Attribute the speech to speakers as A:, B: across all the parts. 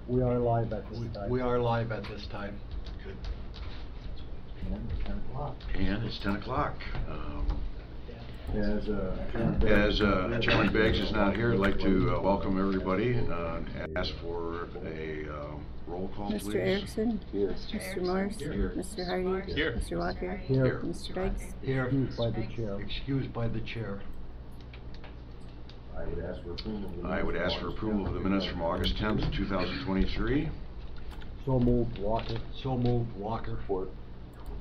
A: We are live at this time.
B: We are live at this time. Good.
A: And it's 10 o'clock.
C: And it's 10 o'clock.
A: As
C: Chairman Beggs is not here, I'd like to welcome everybody and ask for a roll call, please.
D: Mr. Erickson?
A: Here.
D: Mr. Morris?
C: Here.
D: Mr. Hardy?
B: Here.
D: Mr. Walker?
A: Here.
D: Mr. Dykes?
B: Here.
A: Excused by the chair.
B: Excused by the chair.
A: I would ask for approval
C: of the minutes from August 10th, 2023.
A: So moved, Walker.
B: So moved, Walker.
A: Support.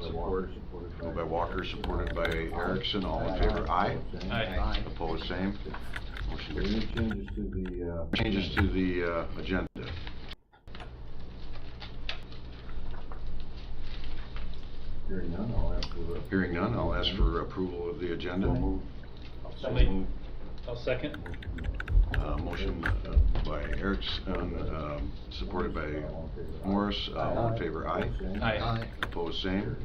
C: Moved by Walker, supported by Erickson. All in favor, aye.
B: Aye.
C: Opposed, same. Motion
A: Any
C: carries.
A: changes to the,
C: Changes to the agenda.
A: Hearing none, I'll ask for.
C: Hearing none, I'll ask for approval of the agenda.
A: So moved.
E: I'll second.
C: Motion by Erickson, supported by Morris. All in favor, aye.
B: Aye.
C: Opposed, same.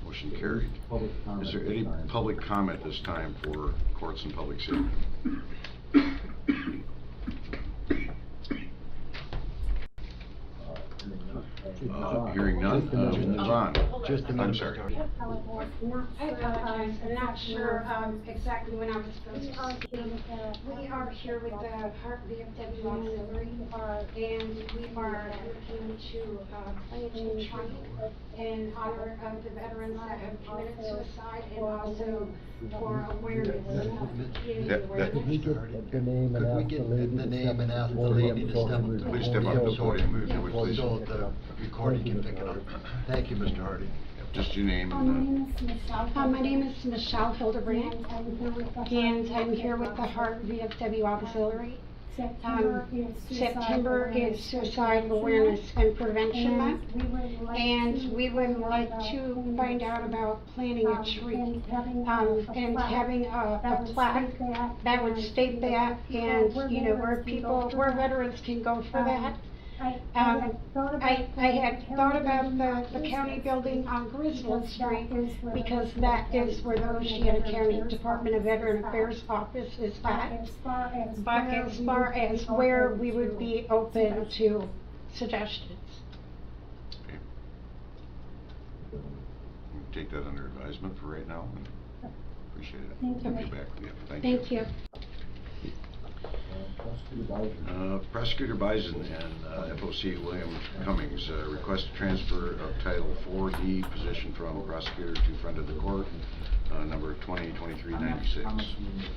C: Motion carried.
A: Public comment
C: Is there
A: this
C: any
A: time.
C: public comment this time for courts and public safety? Hearing none, John.
B: Just a minute.
C: I'm sorry.
F: I apologize, I'm not sure exactly when I was supposed to speak. We are here with the Heart VFW Auxiliary, and we are looking to plan to train in honor of the veterans that have committed suicide and also for awareness.
A: Could we get the name and ask the lady?
B: the name and ask the lady to step up to the
C: Please step up to the podium, if you would, please.
B: So the recording can pick it up. Thank you, Mr. Hardy.
C: Just your name
F: My
C: and,
F: name is Michelle Hildebrand, and I'm here with the Heart VFW Auxiliary. September is Suicide Awareness and Prevention Month, and we would like to find out about planting a tree, and having a plaque that would state that, and, you know, where veterans can go for that. I had thought about the county building on Griswold Street, because that is where the Oceana County Department of Veteran Affairs office is at. But as far as where we would be open to suggestions.
C: okay. We'll take that under advisement for right now. And appreciate it.
F: Thank you.
C: We'll get back with you.
F: Thank you.
C: Prosecutor Bison and FOC William Cummings request a transfer of Title 4D position from prosecutor to friend of the court, number 2023-96.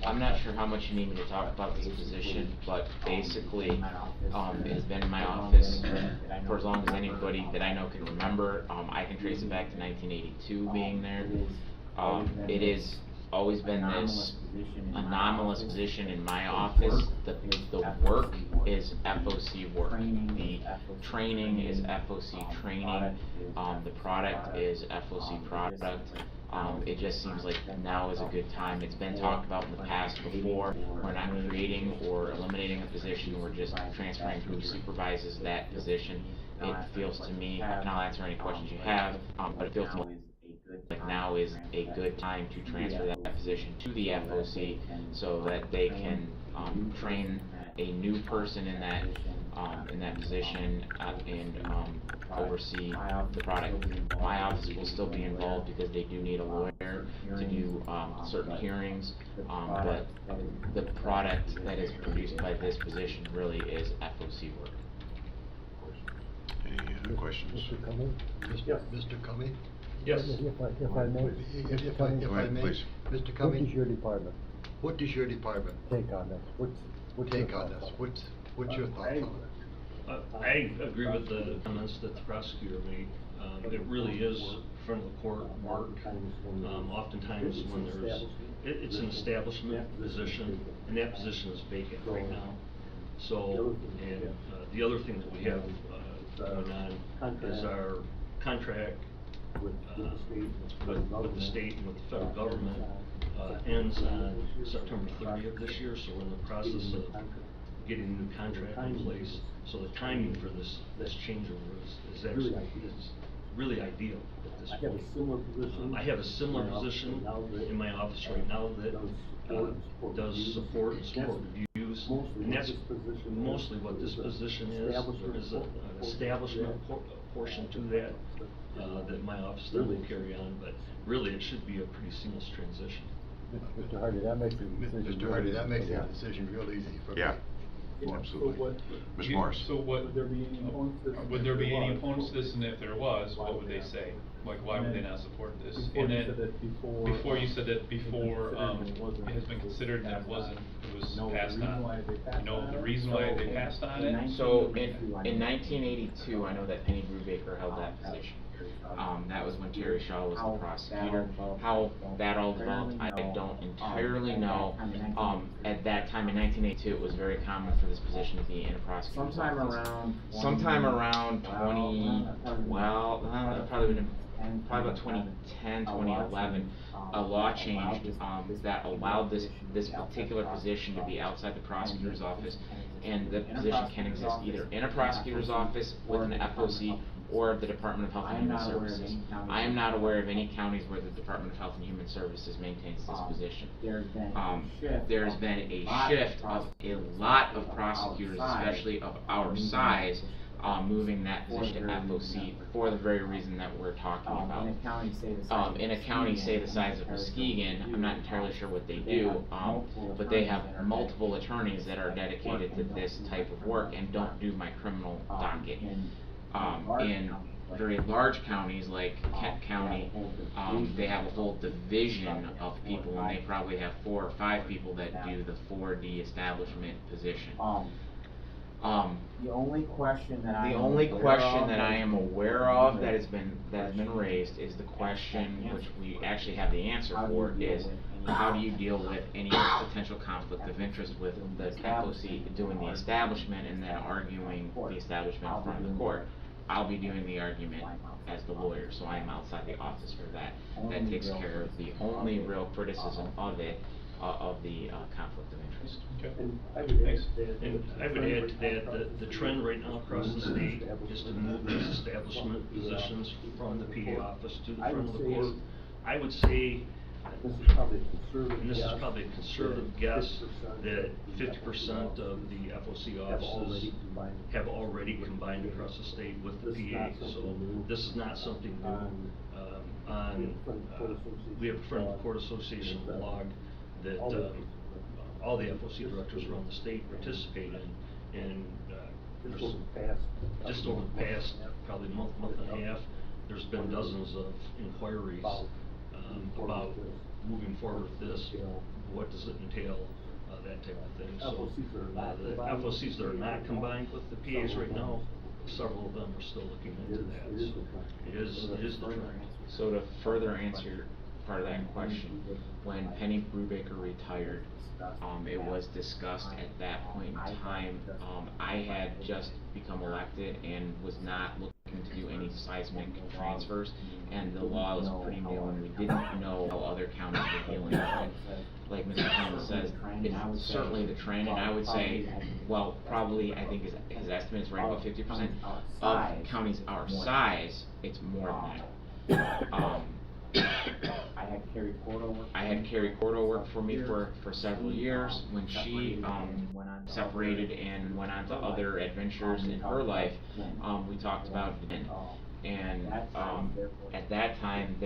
G: I'm not sure how much you need me to talk about this position, but basically, it has been in my office for as long as anybody that I know can remember. I can trace it back to 1982 being there. It is always been this anomalous position in my office. The work is FOC work. The training is FOC training. The product is FOC product. It just seems like now is a good time. It's been talked about in the past before. We're not creating or eliminating a position. We're just transferring who supervises that position. It feels to me, and I'll answer any questions you have, but it feels to me like now is a good time to transfer that position to the FOC so that they can train a new person in that position and oversee the product. My office will still be involved because they do need a lawyer to do certain hearings, but the product that is produced by this position really is FOC work.
C: Any other questions?
A: Mr. Cummings?
B: Mr. Cummings?
E: Yes.
A: If I may.
B: If
C: Go
B: I
C: ahead,
B: may,
C: please.
B: Mr.
A: What does
B: Cummings,
A: your department
B: what does your department
A: take on this? What's your
B: take on
A: thoughts
B: this? What's your thoughts on it?
E: I agree with the comments that the prosecutor made. It really is front of the court work. Oftentimes when it's an establishment position, and that position is vacant right now. So, and the other thing that we have going on is our contract with the state and with the federal government ends on September 30th this year, so we're in the process of getting a new contract in place. So the timing for this changeover is actually really ideal at this point. I have a similar position in my office right now that does support review issues, and that's mostly what this position is. There is an establishment portion to that, that my office then will carry on, but really it should be a pretty seamless transition.
A: Mr. Hardy, that makes the decision.
B: Mr. Hardy, that makes the decision real easy for me.
C: Yeah, absolutely. Ms. Morris?
H: So would there be any opponents to this, and if there was, what would they say? Like, why would they not support this? And then, before you said that before, it has been considered and it was passed on. You know the reason why they passed on it?
G: So in 1982, I know that Penny Brubaker held that position. That was when Terry Shaw was the prosecutor. How that all developed, I don't entirely know. At that time in 1982, it was very common for this position to be in a prosecutor's office. Sometime around 2012, probably about 2010, 2011, a law changed that allowed this particular position to be outside the prosecutor's office, and the position can exist either in a prosecutor's office with an FOC or the Department of Health and Human Services. I am not aware of any counties where the Department of Health and Human Services maintains this position. There's been a shift of a lot of prosecutors, especially of our size, moving that position to FOC for the very reason that we're talking about. In a county, say the size of Muskegon, I'm not entirely sure what they do, but they have multiple attorneys that are dedicated to this type of work and don't do my criminal docket. In very large counties like Kent County, they have a whole division of people, and they probably have 4 or 5 people that do the 4D establishment position.
I: The only question that I
G: am aware of that has been raised is the question, which we actually have the answer for, is how do you deal with any potential conflict of interest with the FOC doing the establishment and then arguing the establishment in front of the court. I'll be doing the argument as the lawyer, so I am outside the office for that. That takes care of the only real criticism of it, of the conflict of interest.
H: Okay, thanks.
E: And I would add to that, the trend right now across the state is to move these establishment positions from the PA office to the front of the court. I would say, and this is probably a conservative guess, that 50% of the FOC offices have already combined across the state with the PA. So this is not something new. We have a Friend of the Court Association blog that all the FOC directors around the state participate in, and just over the past probably month and a half, there's been dozens of inquiries about moving forward with this. What does it entail, that type of thing. So the FOCs that are not combined with the PAs right now, several of them are still looking into that. So it is the trend.
G: So to further answer part of that question, when Penny Brubaker retired, it was discussed at that point in time. I had just become elected and was not looking to do any seismic transfers, and the law was pretty new, and we didn't know how other counties were dealing with it. Like Mr. Thomas says, it's certainly the trend, and I would say, well, probably, I think his estimate is right about 50% of counties our size, it's more than that. I had Carrie Cordo work for me for several years. When she separated and went on to other adventures in her life, we talked about it. And at that time,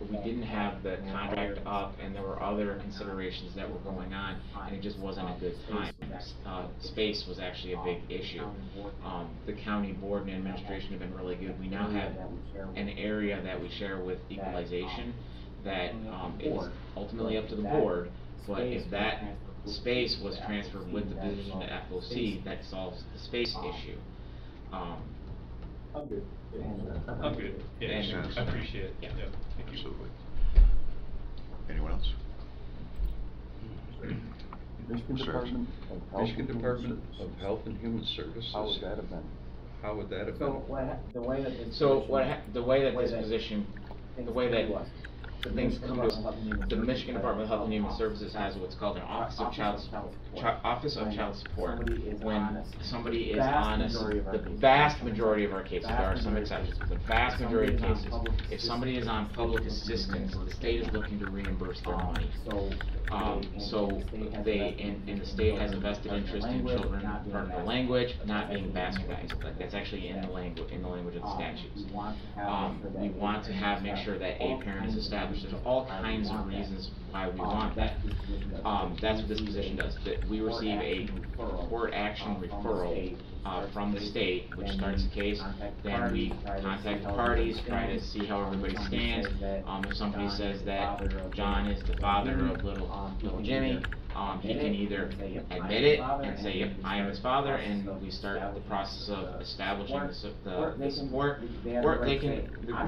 G: we didn't have the contract up, and there were other considerations that were going on, and it just wasn't a good time. Space was actually a big issue. The county board and administration have been really good. We now have an area that we share with equalization that is ultimately up to the board, but if that space was transferred with the position to FOC, that solves the space issue.
H: I'm good. Yeah, I appreciate it.
G: Yeah.
H: Thank you.
C: Absolutely. Anyone else?
J: Michigan Department of Health and Human Services.
A: How would that have been?
J: How would that have
I: So
J: been?
I: the way that this
G: So the way that this position, the way that the things come to us, the Michigan Department of Health and Human Services has what's called an Office of Child Support. When somebody is honest, the vast majority of our cases, there are some exceptions, but the vast majority of cases, if somebody is on public assistance, the state is looking to reimburse their money. So they, and the state has a vested interest in children learning the language, not being bastardized. Like, that's actually in the language of the statutes. We want to make sure that a parent is established. There's all kinds of reasons why we want that. That's what this position does. That we receive a court action referral from the state, which starts the case. Then we contact the parties, try to see how everybody stands. If somebody says that John is the father of little Jimmy, he can either admit it and say, yep, I am his father, and we start the process of establishing the support, or they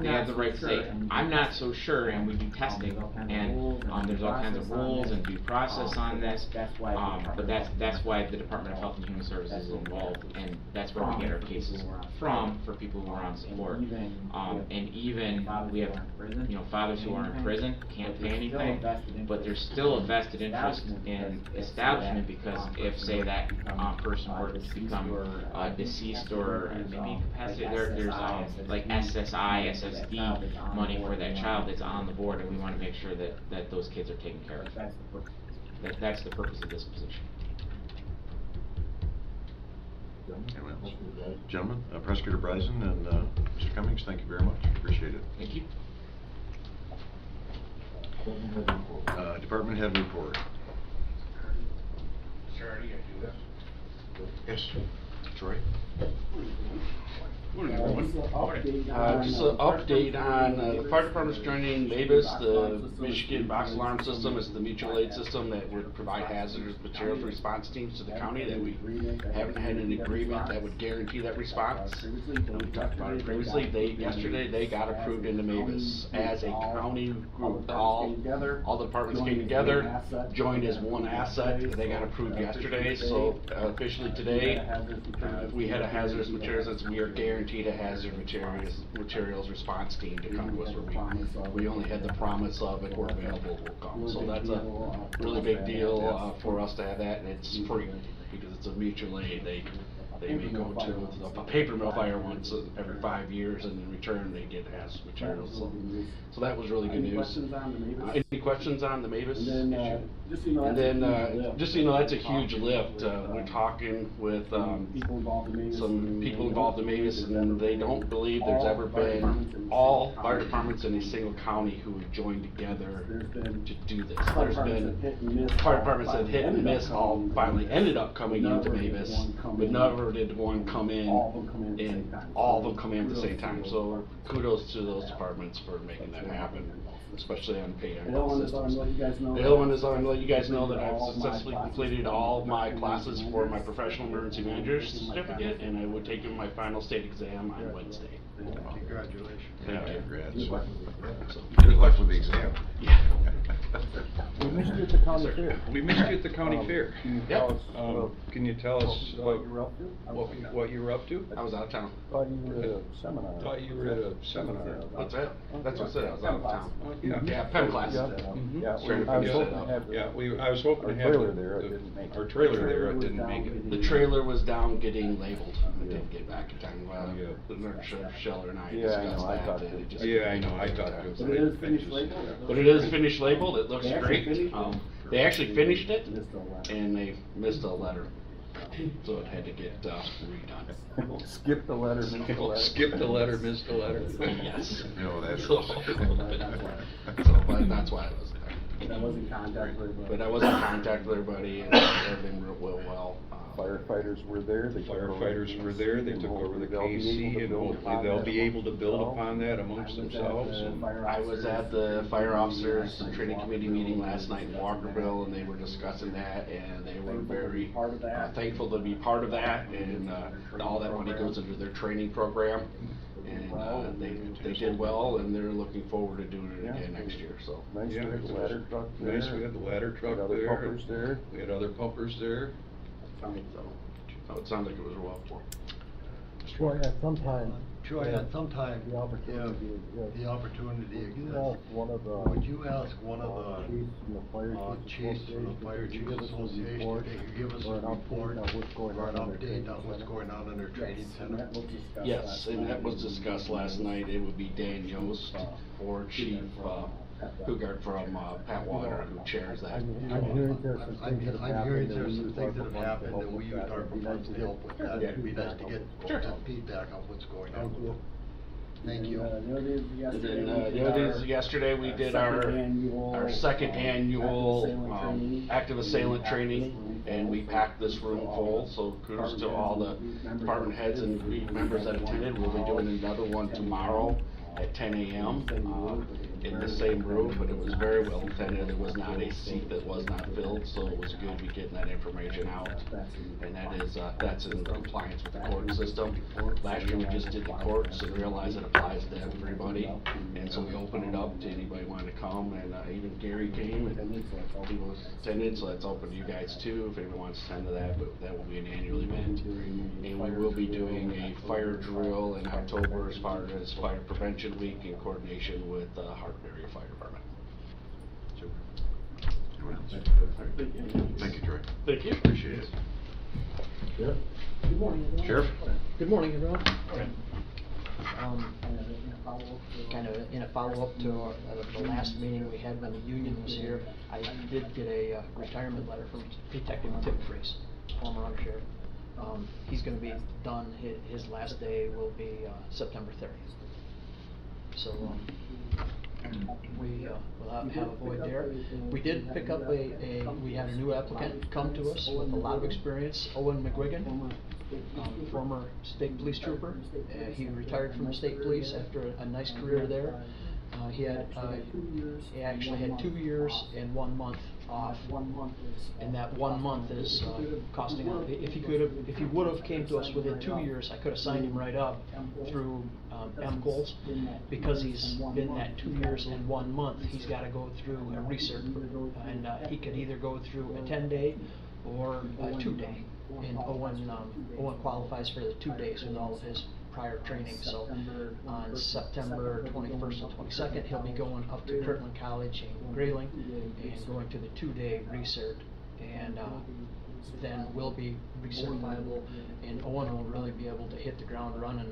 G: have the right to say, I'm not so sure, and we do testing, and there's all kinds of rules and due process on this, but that's why the Department of Health and Human Services is involved, and that's where we get our cases from for people who are on support. And even we have, fathers who are in prison, can't pay anything, but there's still a vested interest in establishment, because if, say, that person were to become deceased or maybe incapacitated, there's like SSI, SSD money for that child that's on the board, and we want to make sure that those kids are taken care of. That's the purpose of this position.
C: Anyone else? Gentlemen, Prosecutor Bryson and Mr. Cummings, thank you very much. Appreciate it.
G: Thank you.
C: Department head report. Yes, Troy.
K: Morning, everyone. Just an update on the fire department's joining MABUS, the Michigan Box Alarm System. It's the mutual aid system that would provide hazardous materials response teams to the county that we haven't had an agreement that would guarantee that response. We talked about it previously. Yesterday they got approved into MABUS as a county group. All the departments came together, joined as one asset. They got approved yesterday, so officially today we had a hazardous materials, we are guaranteed a hazard materials response team to come to us, where we only had the promise of, if we're available, we'll come. So that's a really big deal for us to have that, and it's free because it's a mutual aid. They may go to a paper mill fire once every 5 years, and in return they get hazardous materials. So that was really good news. Any questions on the MABUS issue? And then, just so you know, that's a huge lift. We're talking with some people involved in MABUS, and they don't believe there's ever been all fire departments in a single county who have joined together to do this. There's been fire departments that hit and miss, all finally ended up coming into MABUS, but never did one come in and all of them come in at the same time. So kudos to those departments for making that happen, especially on pay systems. The other one is I want to let you guys know that I've successfully completed all of my classes for my professional emergency manager certificate, and I would take my final state exam on Wednesday.
B: Congratulations.
K: Thank you.
C: Congrats. Good luck with the exam.
K: Yeah.
A: We missed you at the county fair.
J: We missed you at the county fair.
K: Yep.
J: Can you tell us what you were up to?
K: I was out of town.
A: Thought you were at a seminar.
J: Thought you were at a seminar.
K: What's that? That's what I said, I was out of town.
J: Yeah.
K: PEM class.
A: Yeah,
K: Trying to
A: I was
K: finish
A: hoping
K: that
A: to
K: up.
A: have
J: I was hoping to have
A: our trailer there, it didn't make it.
J: our trailer there, it didn't make it.
K: The trailer was down getting labeled. I didn't get back in time. The nurse Scheller and I
A: Yeah, I
K: discussed
A: know, I
K: that.
A: thought
K: and
A: it-
K: it just-
J: Yeah, I know, I thought it was.
A: But it is finished labeled?
K: But it is finished labeled, it looks great. They actually finished it, and they missed a letter, so it had to get redone.
A: Skip the letter, missed the letter.
J: Skip the letter, missed the letter.
K: Yes.
C: No, that's.
K: So, but that's why I was there.
A: That wasn't contact with everybody.
K: But I was in contact with everybody, and everything went well.
A: Firefighters were there. They took over
J: Firefighters were there, they took over the KC, and hopefully they'll be able to build upon that amongst themselves. And
K: I was at the fire officers training committee meeting last night in Walkerville, and they were discussing that, and they were very thankful to be part of that, and all that money goes into their training program, and they did well, and they're looking forward to doing it again next year. So
A: Nice,
J: yeah,
A: we had the ladder truck there.
J: nice, we had the ladder truck
A: We had other
J: there.
A: pumpers there.
J: We had other pumpers there.
K: So it sounds like it was well for.
A: Well, at some time,
B: Troy, at some time,
A: The opportunity
B: if the opportunity
A: Would you
B: exists,
A: ask one of the,
B: would you ask one of the
A: chiefs from the Fire
B: chiefs
A: Chiefs
B: from the Fire Chiefs
A: Association
B: Association, if they could give us
A: or
B: a
A: an
B: report
A: update on what's going
B: or an
A: on in their
B: update
A: training
B: on what's
A: center?
B: going on in their training center?
K: Yes, and that was discussed last night. It would be Dan Yost or Chief Hugard from Pat Water, who chairs that.
A: I'm hearing there's some things that have
B: I'm hearing
A: happened that
B: there's
A: we
B: some
A: use
B: things that
A: ARPA
B: have
A: funds to
B: happened
A: help
B: that we
A: with
B: use
A: that.
B: ARPA
A: It'd be nice
B: funds
A: to
B: to help with that.
A: get
B: It'd be nice to get
K: Sure.
B: some feedback on what's going
A: Thank
B: on.
A: you.
B: Thank you.
K: And then, the other is yesterday, we did our second annual, active assailant training, and we packed this room full, so kudos to all the department heads and members that attended. We'll be doing another one tomorrow at 10 a.m. In the same room, but it was very well attended. There was not a seat that was not filled, so it was good to be getting that information out. And that is, that's in compliance with the court system. Last year, we just did the courts and realized it applies to everybody. And so we opened it up to anybody wanting to come, and even Gary came and he was attended, so that's open to you guys too, if anyone wants to attend to that, but that will be an annual event. And we will be doing a fire drill in October as far as Fire Prevention Week in coordination with Hart Area Fire Department.
C: Super. Anyone else? Thank you, Troy.
K: Thank you.
C: Appreciate it.
A: Sheriff?
L: Good morning.
C: Sheriff?
L: Good morning, everyone. Kind of in a follow-up to the last meeting we had when the union was here, I did get a retirement letter from Detective Tim Freeze, former undersheriff. He's gonna be done, his last day will be September 30th. So, we will have a void there. We did pick up we had a new applicant come to us with a lot of experience, Owen McGuigan, former state police trooper. He retired from the state police after a nice career there. He actually had 2 years and 1 month off, and that 1 month is costing him. If he would have came to us within 2 years, I could have signed him right up through MGOLS. Because he's been that 2 years and 1 month, he's got to go through a research, and he could either go through a 10-day or a 2-day. And Owen qualifies for the 2 days with all of his prior training. So on September 21st and 22nd, he'll be going up to Kirtland College in Grayling and going to the 2-day recert, and then we'll be recertifiable, and Owen will really be able to hit the ground running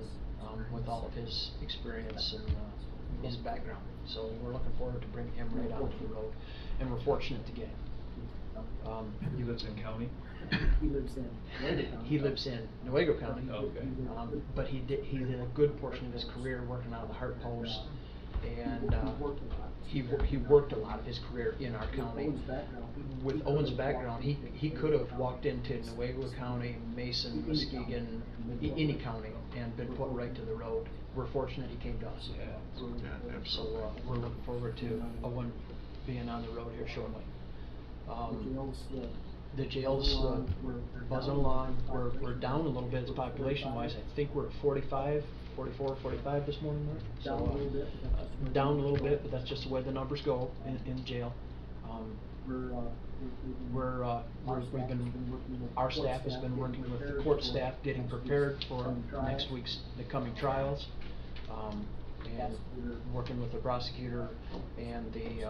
L: with all of his experience and his background. So we're looking forward to bringing him right out to the road, and we're fortunate to get him.
H: He lives in county?
L: He lives in Newaygo County.
H: Oh, okay.
L: But he did a good portion of his career working out of the Hart Post, and he worked a lot of his career in our county. With Owen's background, he could have walked into Newaygo County, Mason, Muskegon, any county, and been put right to the road. We're fortunate he came to us.
C: Yeah, absolutely.
L: So we're looking forward to Owen being on the road here shortly. The jails buzzing along. We're down a little bit population-wise. I think we're at 44, 45 this morning, Mark. So down a little bit, but that's just the way the numbers go in jail. Our staff has been working with the court staff, getting prepared for next week's the coming trials. And working with the prosecutor and the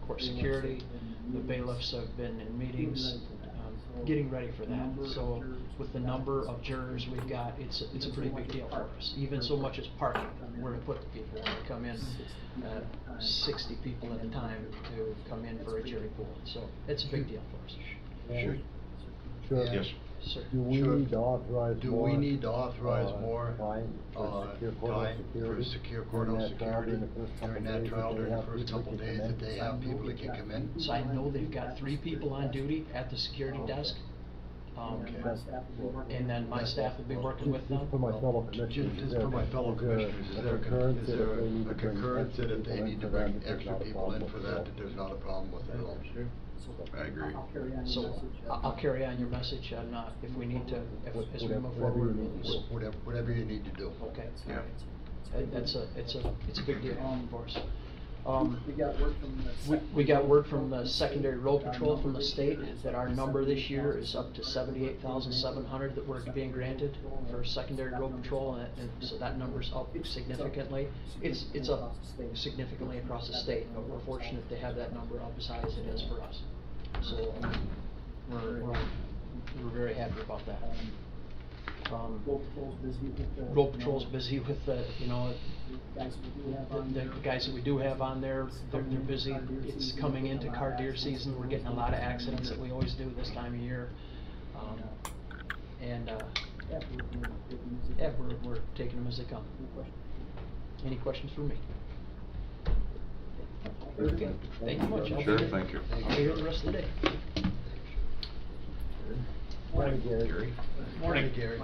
L: court security. The bailiffs have been in meetings, getting ready for that. So with the number of jurors we've got, it's a pretty big deal for us. Even so much as parking, where to put the people when they come in, 60 people at a time to come in for a jury pool. So it's a big deal for us.
C: Sure.
A: Sure.
C: Yes.
L: Sir.
A: Do we need to authorize
B: Do
A: more?
B: we need to authorize more
A: time for
B: secure courthouse security during that trial, during the first couple days, that they have people that can come in?
L: So I know they've got 3 people on duty at the security desk. And then my staff will be working with them.
A: Just for my fellow commissioners.
B: Just for my fellow commissioners, is there a concurrence that if they need to bring extra people in for that there's not a problem with it at all?
C: I agree.
L: So I'll carry on your message, and if we need to, as we move forward.
B: Whatever you need to do.
L: Okay.
C: Yeah.
L: It's a big deal for us. We got word from the secondary road patrol from the state that our number this year is up to 78,700 that we're being granted for secondary road patrol, and so that number's up significantly. It's up significantly across the state, but we're fortunate to have that number up as high as it is for us. So we're very happy about that. Road patrol's busy with the guys that we do have on there. They're busy. It's coming into car deer season. We're getting a lot of accidents that we always do this time of year. We're taking them as they come. Any questions for me? Okay. Thank you much.
C: Sure, thank you.
L: I'll be here the rest of the day.
A: Morning, Gary.
C: Gary?
L: Morning, Gary.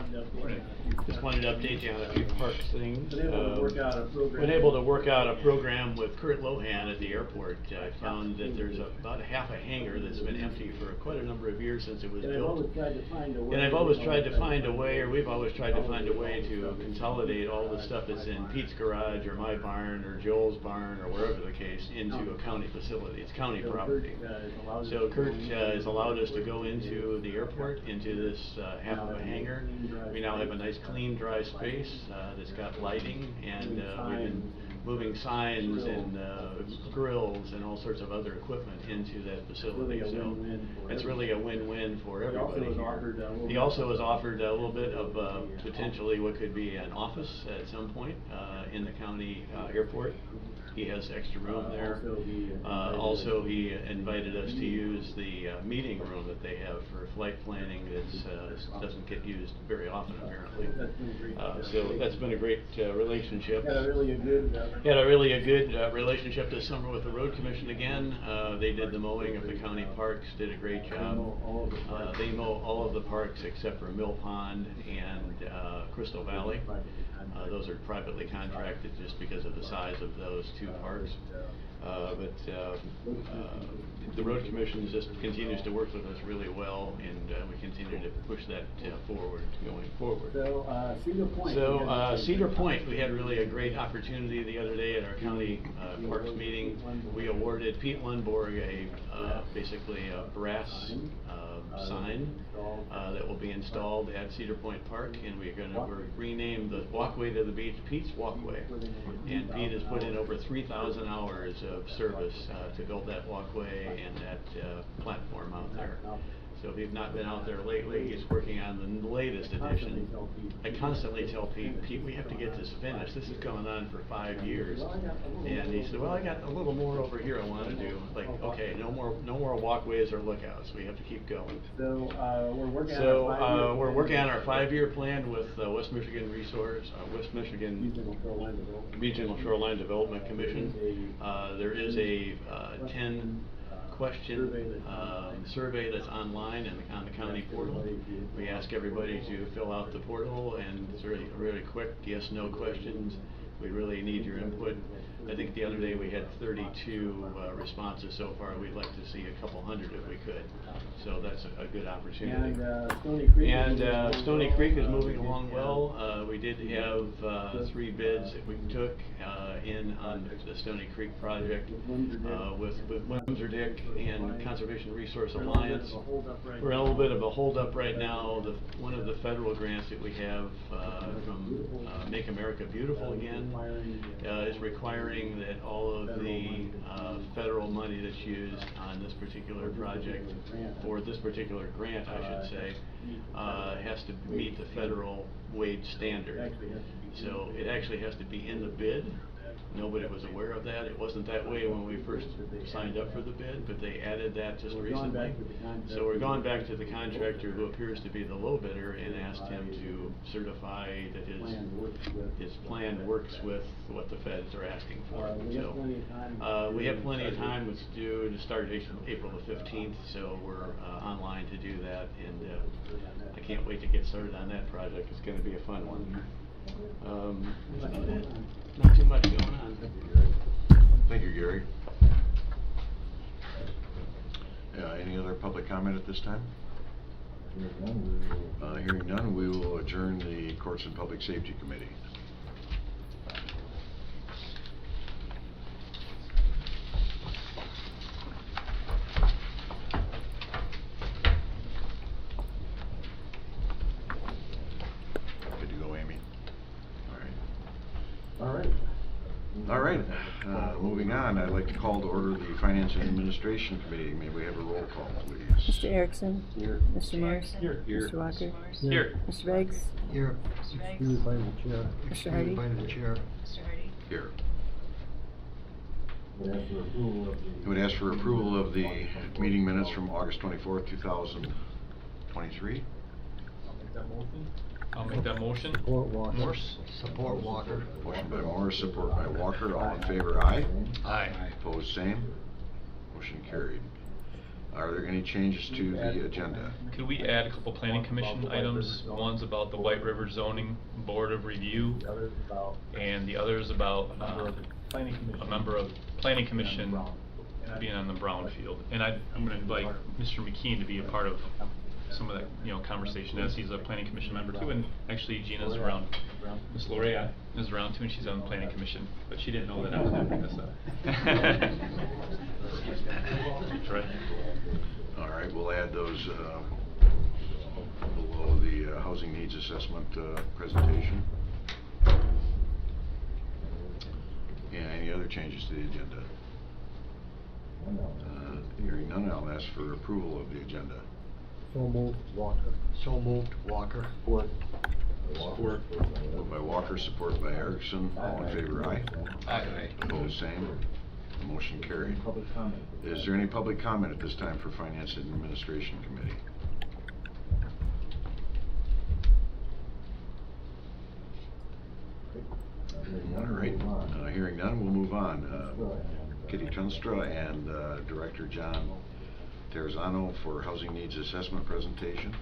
M: Just wanted to update you on a few parks things. Been able to work out a program with Kurt Lohan at the airport. I found that there's about half a hangar that's been empty for quite a number of years since it was built. And I've always tried to find a way, or we've always tried to find a way to consolidate all the stuff that's in Pete's garage or my barn or Joel's barn or wherever the case into a county facility. It's county property. So Kurt has allowed us to go into the airport, into this half of a hangar. We now have a nice clean dry space that's got lighting, and we've been moving signs and grills and all sorts of other equipment into that facility. So it's really a win-win for everybody here. He also has offered a little bit of potentially what could be an office at some point in the county airport. He has extra room there. Also, he invited us to use the meeting room that they have for flight planning that doesn't get used very often, apparently. So that's been a great relationship. Had a really good relationship this summer with the Road Commission again. They did the mowing of the county parks, did a great job. They mow all of the parks except for Mill Pond and Crystal Valley. Those are privately contracted just because of the size of those two parks. But the Road Commission just continues to work with us really well, and we continue to push that forward going forward. So Cedar Point, we had really a great opportunity the other day at our county parks meeting. We awarded Pete Lundborg basically a brass sign that will be installed at Cedar Point Park, and we're rename the walkway to the beach Pete's Walkway. And Pete has put in over 3,000 hours of service to build that walkway and that platform out there. So if you've not been out there lately, he's working on the latest edition. I constantly tell Pete, we have to get this finished. This is going on for 5 years. And he said, well, I got a little more over here I want to do. Like, okay, no more walkways or lookouts. We have to keep going. So we're working on our 5-year plan with West Michigan West Michigan Regional Shoreline Development Commission. There is a 10-question survey that's online and on the county portal. We ask everybody to fill out the portal, and it's really quick yes/no questions. We really need your input. I think the other day we had 32 responses so far. We'd like to see a couple hundred if we could. So that's a good opportunity. And Stony Creek is moving along well. We did have 3 bids that we took in on the Stony Creek project with Windsor Dick and Conservation Resource Alliance. We're in a little bit of a hold-up right now. One of the federal grants that we have from Make America Beautiful Again is requiring that all of the federal money that's used on this particular project, for this particular grant I should say, has to meet the federal wage standard. So it actually has to be in the bid. Nobody was aware of that. It wasn't that way when we first signed up for the bid, but they added that just recently. So we're going back to the contractor, who appears to be the low bidder, and asked him to certify that his plan works with what the feds are asking for. So we have plenty of time. It's due to start April the 15th, so we're online to do that, and I can't wait to get started on that project. It's going to be a fun one. That's about it. Not too much going on.
C: Thank you, Gary. Any other public comment at this time? Hearing none, we will adjourn the Courts and Public Safety Committee. Moving on, I'd like to call to order the Finance and Administration Committee. May we have a roll call, please?
D: Mr. Erickson. Here. Mr. Morris.
H: Here.
D: Mr. Walker.
H: Here.
D: Mr. Beggs.
A: Here. Excused by the chair.
D: Mr. Hardy.
A: By the chair.
C: Here. I would ask for approval of the meeting minutes from August 24th, 2023.
H: I'll make that motion.
A: Support Walker.
H: Morse?
B: Support Walker.
C: Motion by Morris, support by Walker. All in favor, aye.
H: Aye.
C: Opposed, same. Motion carried. Are there any changes to the agenda?
H: Could we add a couple planning commission items? One's about the White River Zoning Board of Review, and the other's about a member of Planning Commission being on the brownfield. And I'm gonna invite Mr. McKean to be a part of some of that, conversation, as he's a Planning Commission member too, and actually Gina's around. Miss Lorea is around too, and she's on the Planning Commission, but she didn't know that I was having this up. That's right.
C: All right, we'll add those below the housing needs assessment presentation. Yeah, any other changes to the agenda? Hearing none, I'll ask for approval of the agenda.
A: So moved, Walker.
B: So moved, Walker.
A: Support.
C: Support. Moved by Walker, support by Erickson. All in favor, aye.
H: Aye.
C: Opposed, same. Motion carried. Is there any public comment at this time for Finance and Administration Committee? All right, hearing none, we'll move on. Kitty Tunstra and Director John Terrazano for Housing Needs Assessment presentation.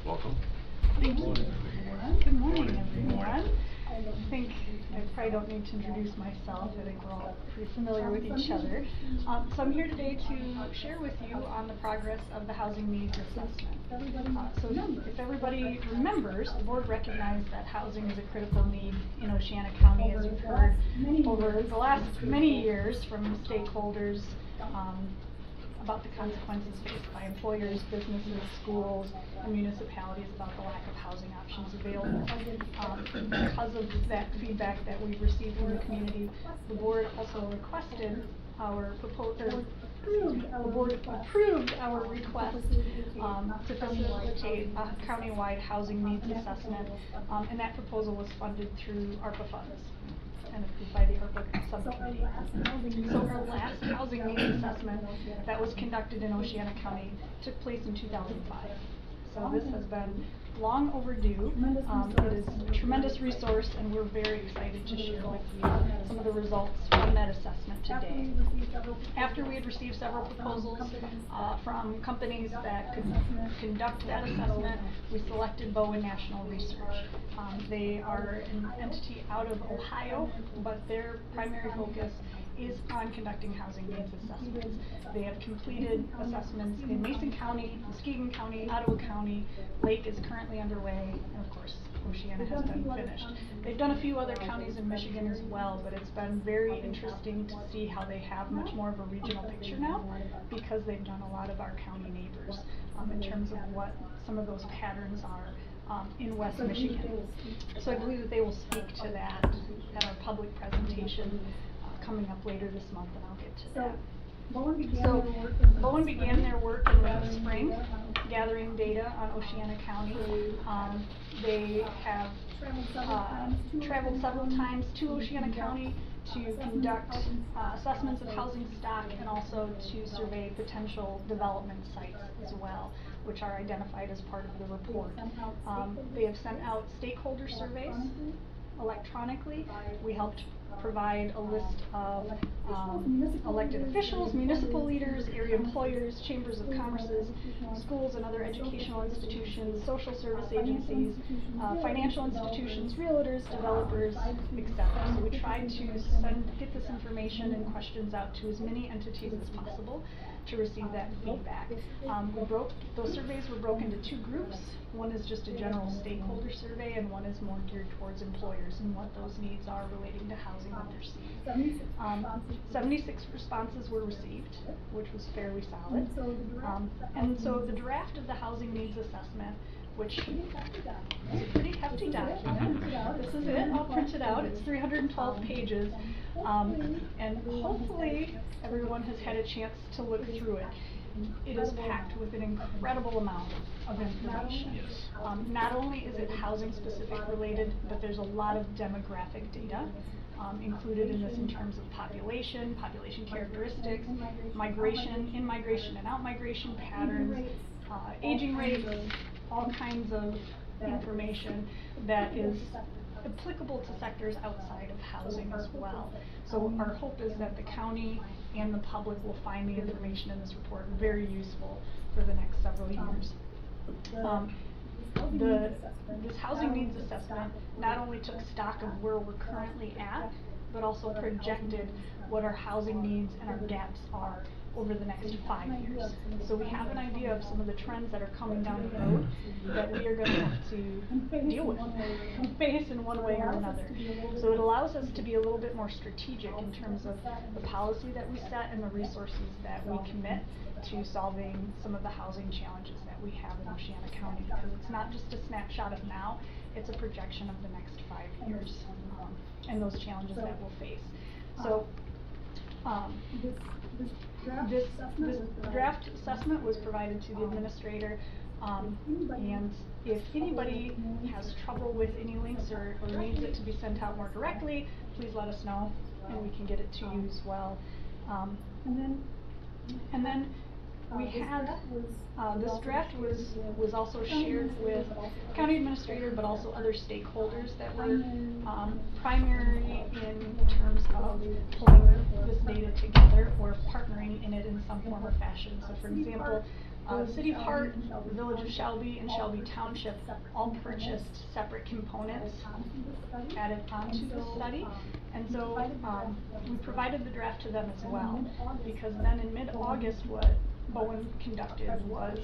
C: Welcome.
N: Thank you. Good morning, everyone. I think I probably don't need to introduce myself. I think we're all pretty familiar with each other. So I'm here today to share with you on the progress of the housing needs assessment. So if everybody remembers, the board recognized that housing is a critical need in Oceana County, as you've heard over the last many years from stakeholders about the consequences faced by employers, businesses, schools, and municipalities about the lack of housing options available. Because of that feedback that we've received from the community, the board also requested our the board approved our request to facilitate a countywide housing needs assessment, and that proposal was funded through ARPA funds and approved by the ARPA subcommittee. So our last housing needs assessment that was conducted in Oceana County took place in 2005. So this has been long overdue. It is a tremendous resource, and we're very excited to share with you some of the results from that assessment today. After we had received several proposals from companies that could conduct that assessment, we selected Bowen National Research. They are an entity out of Ohio, but their primary focus is on conducting housing needs assessments. They have completed assessments in Mason County, Muskegon County, Ottawa County. Lake is currently underway, and of course, Oceana has been finished. They've done a few other counties in Michigan as well, but it's been very interesting to see how they have much more of a regional picture now, because they've done a lot of our county neighbors in terms of what some of those patterns are in West Michigan. So I believe that they will speak to that at our public presentation coming up later this month, and I'll get to that. Bowen began their work in late spring, gathering data on Oceana County. They have traveled several times to Oceana County to conduct assessments of housing stock, and also to survey potential development sites as well, which are identified as part of the report. They have sent out stakeholder surveys electronically. We helped provide a list of elected officials, municipal leaders, area employers, chambers of commerces, schools and other educational institutions, social service agencies, financial institutions, realtors, developers, etc. So we tried to get this information and questions out to as many entities as possible to receive that feedback. Those surveys were broken into two groups. One is just a general stakeholder survey, and one is more geared towards employers and what those needs are relating to housing that they're seeing. 76 responses were received, which was fairly solid. And so the draft of the housing needs assessment which is a pretty hefty document. This is it, all printed out. It's 312 pages. And hopefully everyone has had a chance to look through it. It is packed with an incredible amount of information. Not only is it housing specific related, but there's a lot of demographic data included in this in terms of population characteristics, migration, in-migration and out-migration patterns, aging rates, all kinds of information that is applicable to sectors outside of housing as well. So our hope is that the county and the public will find the information in this report very useful for the next several years. This housing needs assessment not only took stock of where we're currently at, but also projected what our housing needs and our gaps are over the next 5 years. So we have an idea of some of the trends that are coming down the road that we are going to have to deal with, face in one way or another. So it allows us to be a little bit more strategic in terms of the policy that we set and the resources that we commit to solving some of the housing challenges that we have in Oceana County, because it's not just a snapshot of now, it's a projection of the next 5 years and those challenges that we'll face. So this draft assessment was provided to the administrator, and if anybody has trouble with any links or needs it to be sent out more directly, please let us know and we can get it to you as well. And then we had, this draft was also shared with county administrator, but also other stakeholders that were primary in terms of pulling this data together or partnering in it in some form or fashion. So for example, City of Hart, the Village of Shelby, and Shelby Township all purchased separate components added onto the study. And so we provided the draft to them as well, because then in mid-August what Bowen conducted was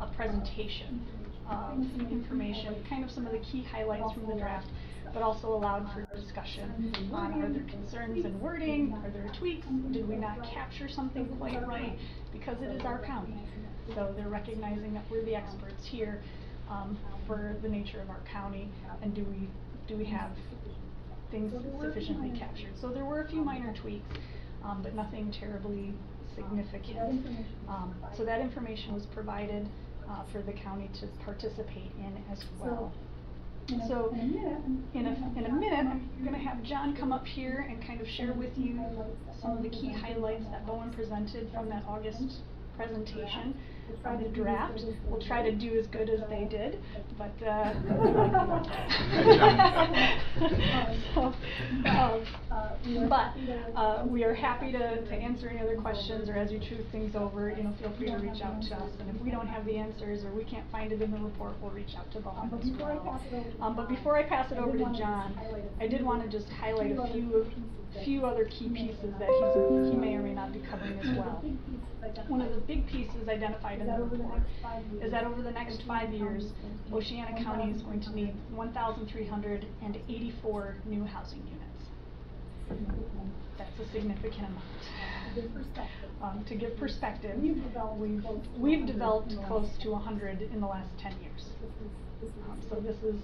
N: a presentation of information, kind of some of the key highlights from the draft, but also allowed for discussion on are there concerns in wording, are there tweaks, did we not capture something quite right, because it is our county. So they're recognizing that we're the experts here for the nature of our county, and do we have things sufficiently captured. So there were a few minor tweaks, but nothing terribly significant. So that information was provided for the county to participate in as well. So in a minute, I'm going to have John come up here and kind of share with you some of the key highlights that Bowen presented from that August presentation from the draft. We'll try to do as good as they did, but we are happy to answer any other questions, or as you choose things over, feel free to reach out to us. And if we don't have the answers or we can't find it in the report, we'll reach out to Bowen as well. But before I pass it over to John, I did want to just highlight a few other key pieces that he may or may not be covering as well. One of the big pieces identified in the report is that over the next 5 years, Oceana County is going to need 1,384 new housing units. That's a significant amount. To give perspective, we've developed close to 100 in the last 10 years. So this is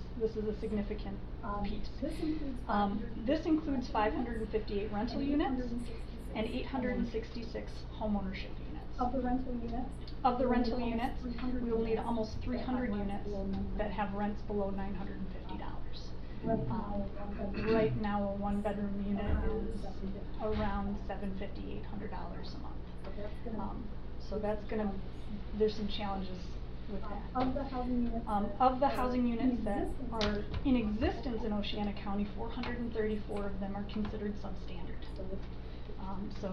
N: a significant piece. This includes 558 rental units and 866 homeownership units. Of the rental units? We will need almost 300 units that have rents below $950. Right now, a one-bedroom unit is around $750, $800 a month. So that's there's some challenges with that. Of the housing units that are in existence in Oceana County, 434 of them are considered substandard. So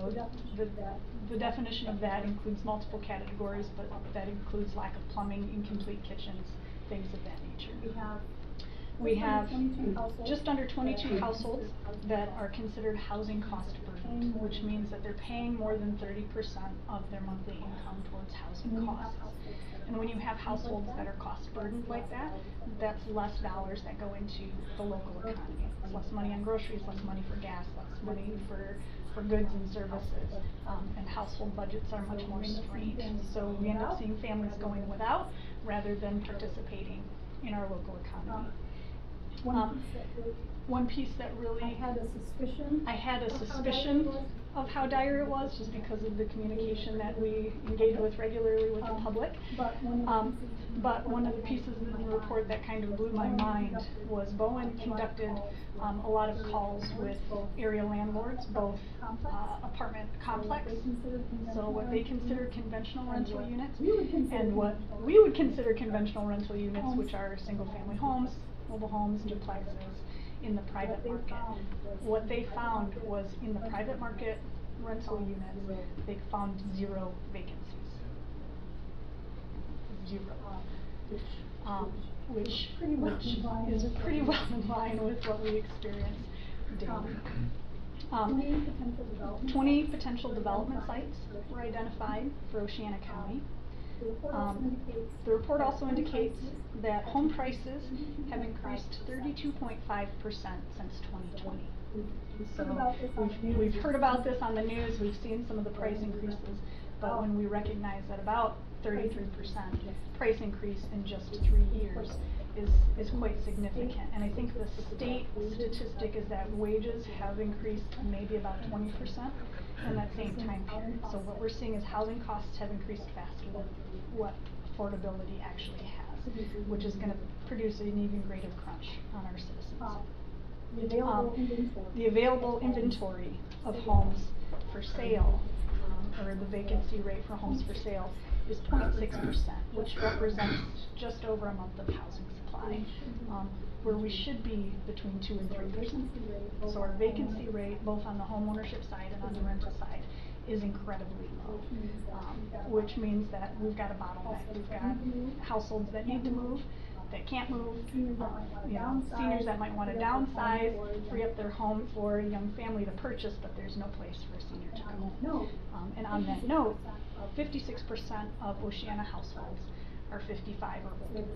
N: the definition of that includes multiple categories, but that includes lack of plumbing, incomplete kitchens, things of that nature. We have just under 22 households that are considered housing cost burdened, which means that they're paying more than 30% of their monthly income towards housing costs. And when you have households that are cost burdened like that, that's less dollars that go into the local economy. It's less money on groceries, less money for gas, less money for goods and services, and household budgets are much more strained. So we end up seeing families going without rather than participating in our local economy. One piece that really I had a suspicion of how dire it was, just because of the communication that we engage with regularly with the public. But one of the pieces in the report that kind of blew my mind was Bowen conducted a lot of calls with area landlords, both apartment complex, so what they consider conventional rental units, and what we would consider conventional rental units, which are single-family homes, mobile homes, duplexes, in the private market. What they found was in the private market rental units, they found 0 vacancies. 0. Which is pretty well in line with what we experience daily. 20 potential development sites were identified for Oceana County. The report also indicates that home prices have increased 32.5% since 2020. So we've heard about this on the news, we've seen some of the price increases, but when we recognize that about 33% price increase in just 3 years is quite significant. And I think the state statistic is that wages have increased maybe about 20% in that same time period. So what we're seeing is housing costs have increased faster than what affordability actually has, which is going to produce an even greater crunch on our citizens. The available inventory of homes for sale, or the vacancy rate for homes for sale, is 0.6%, which represents just over a month of housing supply, where we should be between 2 and 3%. So our vacancy rate, both on the home ownership side and on the rental side, is incredibly low, which means that we've got a bottleneck. We've got households that need to move, that can't move, seniors that might want to downsize, free up their home for a young family to purchase, but there's no place for a senior to go. And on that note, 56% of Oceana households are 55 or older.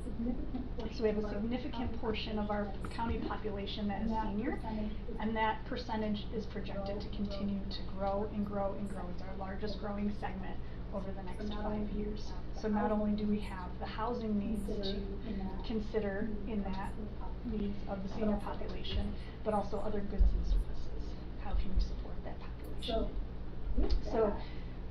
N: So we have a significant portion of our county population that is senior, and that percentage is projected to continue to grow and grow and grow. It's our largest growing segment over the next 5 years. So not only do we have the housing needs to consider in that needs of the senior population, but also other goods and services. How can we support that population? So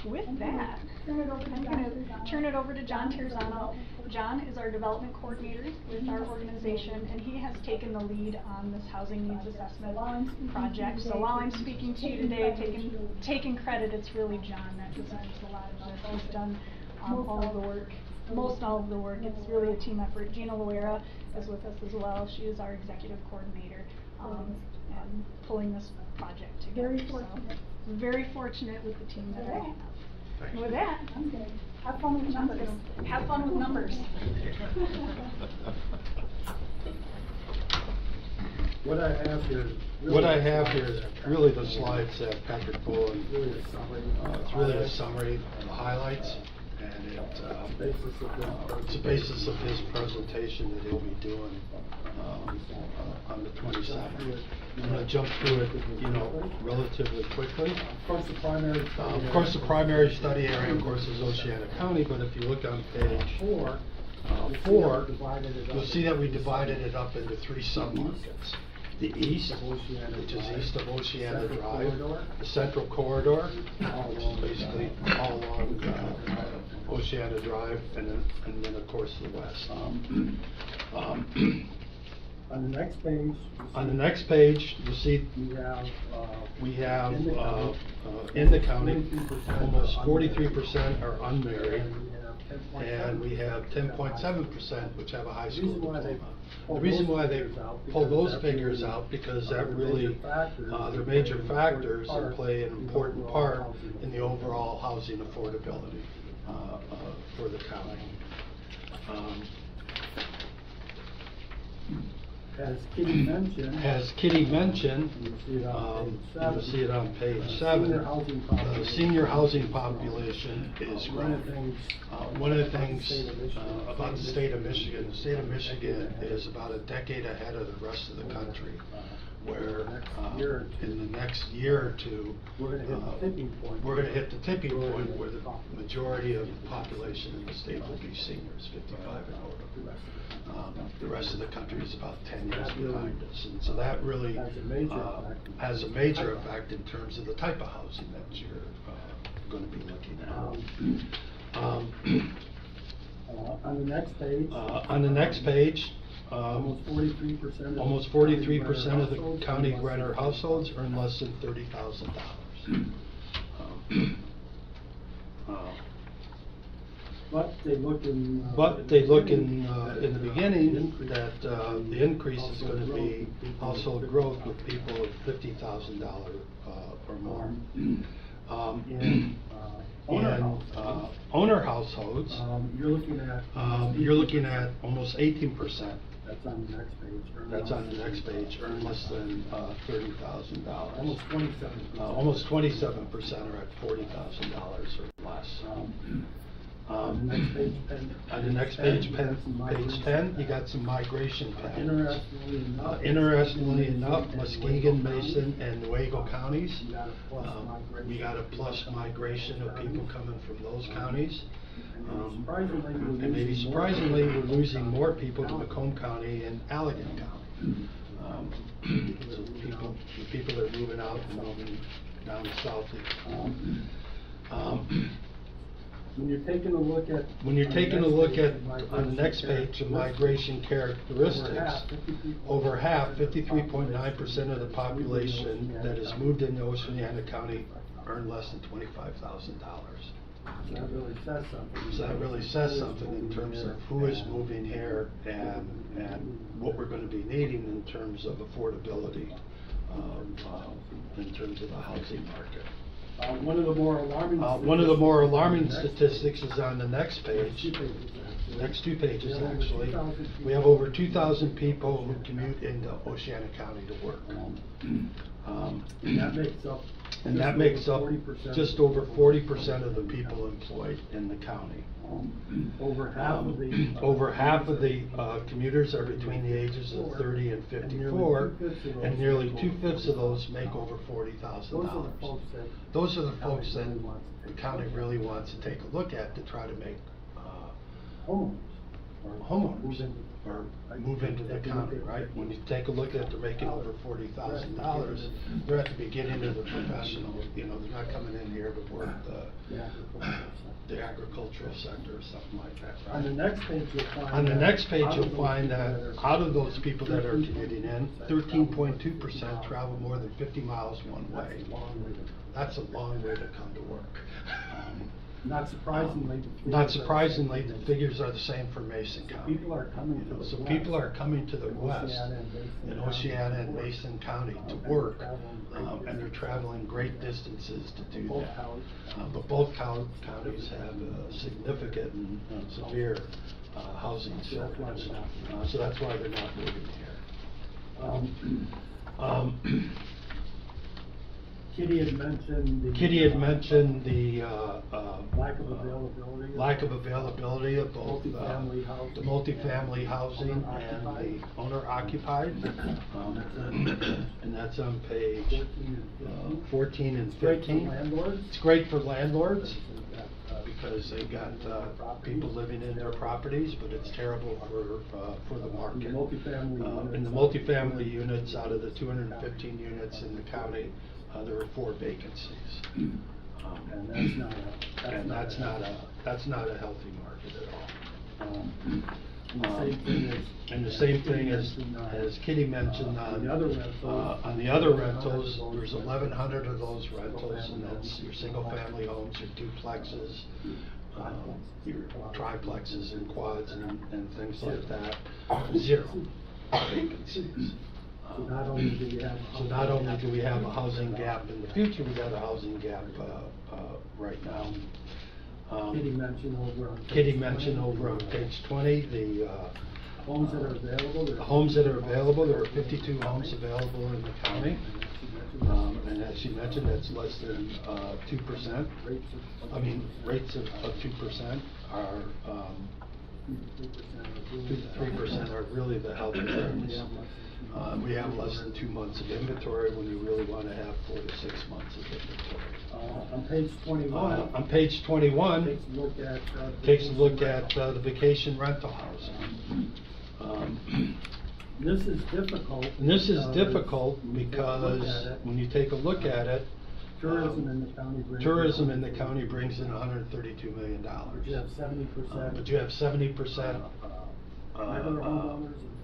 N: with that, I'm going to turn it over to John Terzano. John is our development coordinator with our organization, and he has taken the lead on this housing needs assessment project. So while I'm speaking to you today, taking credit, it's really John that deserves a lot of this. He's done all of the work, most all of the work. It's really a team effort. Gina Loera is with us as well. She is our executive coordinator and pulling this project together. Very fortunate with the team that I have. And with that, have fun with numbers. Have fun with numbers.
A: What I have here is really the slides that Patrick pulled. It's really a summary of the highlights, and it's the basis of his presentation that he'll be doing on the 27th. I'm going to jump through it, relatively quickly. Of course, the primary study area, of course, is Oceana County, but if you look on page 4, you'll see that we divided it up into 3 submarkets. The east, which is east of Oceana Drive, the central corridor, which is basically all along Oceana Drive, and then of course the west. On the next page, you'll see we have in the county almost 43% are unmarried, and we have 10.7% which have a high school diploma. The reason why they pull those figures out, because that really, they're major factors and play an important part in the overall housing affordability for the county. As Kitty mentioned, you'll see it on page 7, the senior housing population is growing. One of the things about the state of Michigan is about a decade ahead of the rest of the country where in the next year or two, we're gonna hit the tipping point where the majority of the population in the state will be seniors, 55 and older. The rest of the country is about 10 years behind us, and so that really has a major effect in terms of the type of housing that you're going to be looking at.
O: On the next page.
A: On the next page.
O: Almost 43%.
A: Almost 43% of the county renter households earn less than $30,000.
O: But they look in.
A: In the beginning that the increase is going to be household growth with people of $50,000 or more. In owner households, you're looking at almost 18%.
O: That's on the next page.
A: That's on the next page. Earn less than $30,000.
O: Almost 27%.
A: Almost 27% are at $40,000 or less.
O: On the next page,
A: page 10, you got some migration patterns. Interestingly enough, Muskegon, Mason, and Nuevo counties, we got a plus migration of people coming from those counties. And maybe surprisingly, we're losing more people to Macomb County and Allegan County. So the people that are moving out and moving down south.
O: When you're taking a look at
A: on the next page the migration characteristics, over half, 53.9% of the population that has moved into Oceana County earn less than $25,000.
O: That really says something.
A: So that really says something in terms of who is moving here and what we're going to be needing in terms of affordability, in terms of the housing market.
O: One of the more alarming
A: statistics is on the next page. Next two pages, actually. We have over 2,000 people who commute into Oceana County to work.
O: And that makes up
A: just over 40% of the people employed in the county.
O: Over half of the
A: commuters are between the ages of 30 and 54, and nearly 2/5 of those make over $40,000. Those are the folks that the county really wants to take a look at to try to make homeowners or move into the county, right? When you take a look at they're making over $40,000, they're at the beginning of the professional. You know, they're not coming in here to work the agricultural sector or something like that, right?
O: On the next page,
A: you'll find that out of those people that are commuting in, 13.2% travel more than 50 miles one way. That's a long way to come to work.
O: Not surprisingly,
A: the figures are the same for Mason County.
O: People are coming to the
A: people are coming to the west in Oceana and Mason County to work, and they're traveling great distances to do that. But both counties have a significant and severe housing shortage, so that's why they're not moving here.
O: Kitty had mentioned the
A: lack of availability of both the multifamily housing and the owner occupied, and that's on page 14 and 15. It's great for landlords because they've got people living in their properties, but it's terrible for the market. In the multifamily units, out of the 215 units in the county, there are 4 vacancies, and that's not a healthy market at all. And the same thing as Kitty mentioned on the other rentals, there's 1,100 of those rentals, and that's your single-family homes, your duplexes, your triplexes and quads and things like that. 0 vacancies.
O: So not only do we have
A: a housing gap in the future, we got a housing gap right now.
O: Kitty mentioned over on page
A: 20 the
O: homes that are available.
A: There are 52 homes available in the county. And as she mentioned, that's less than 2%. I mean, rates of 2% are 2 to 3% are really the health insurance. We have less than 2 months of inventory when you really want to have 4 to 6 months of inventory.
O: On page 21.
A: On page 21, takes a look at the vacation rental housing.
O: This is difficult.
A: And this is difficult because when you take a look at it,
O: Tourism in the county brings in
A: $132 million.
O: You have 70%.
A: But you have 70%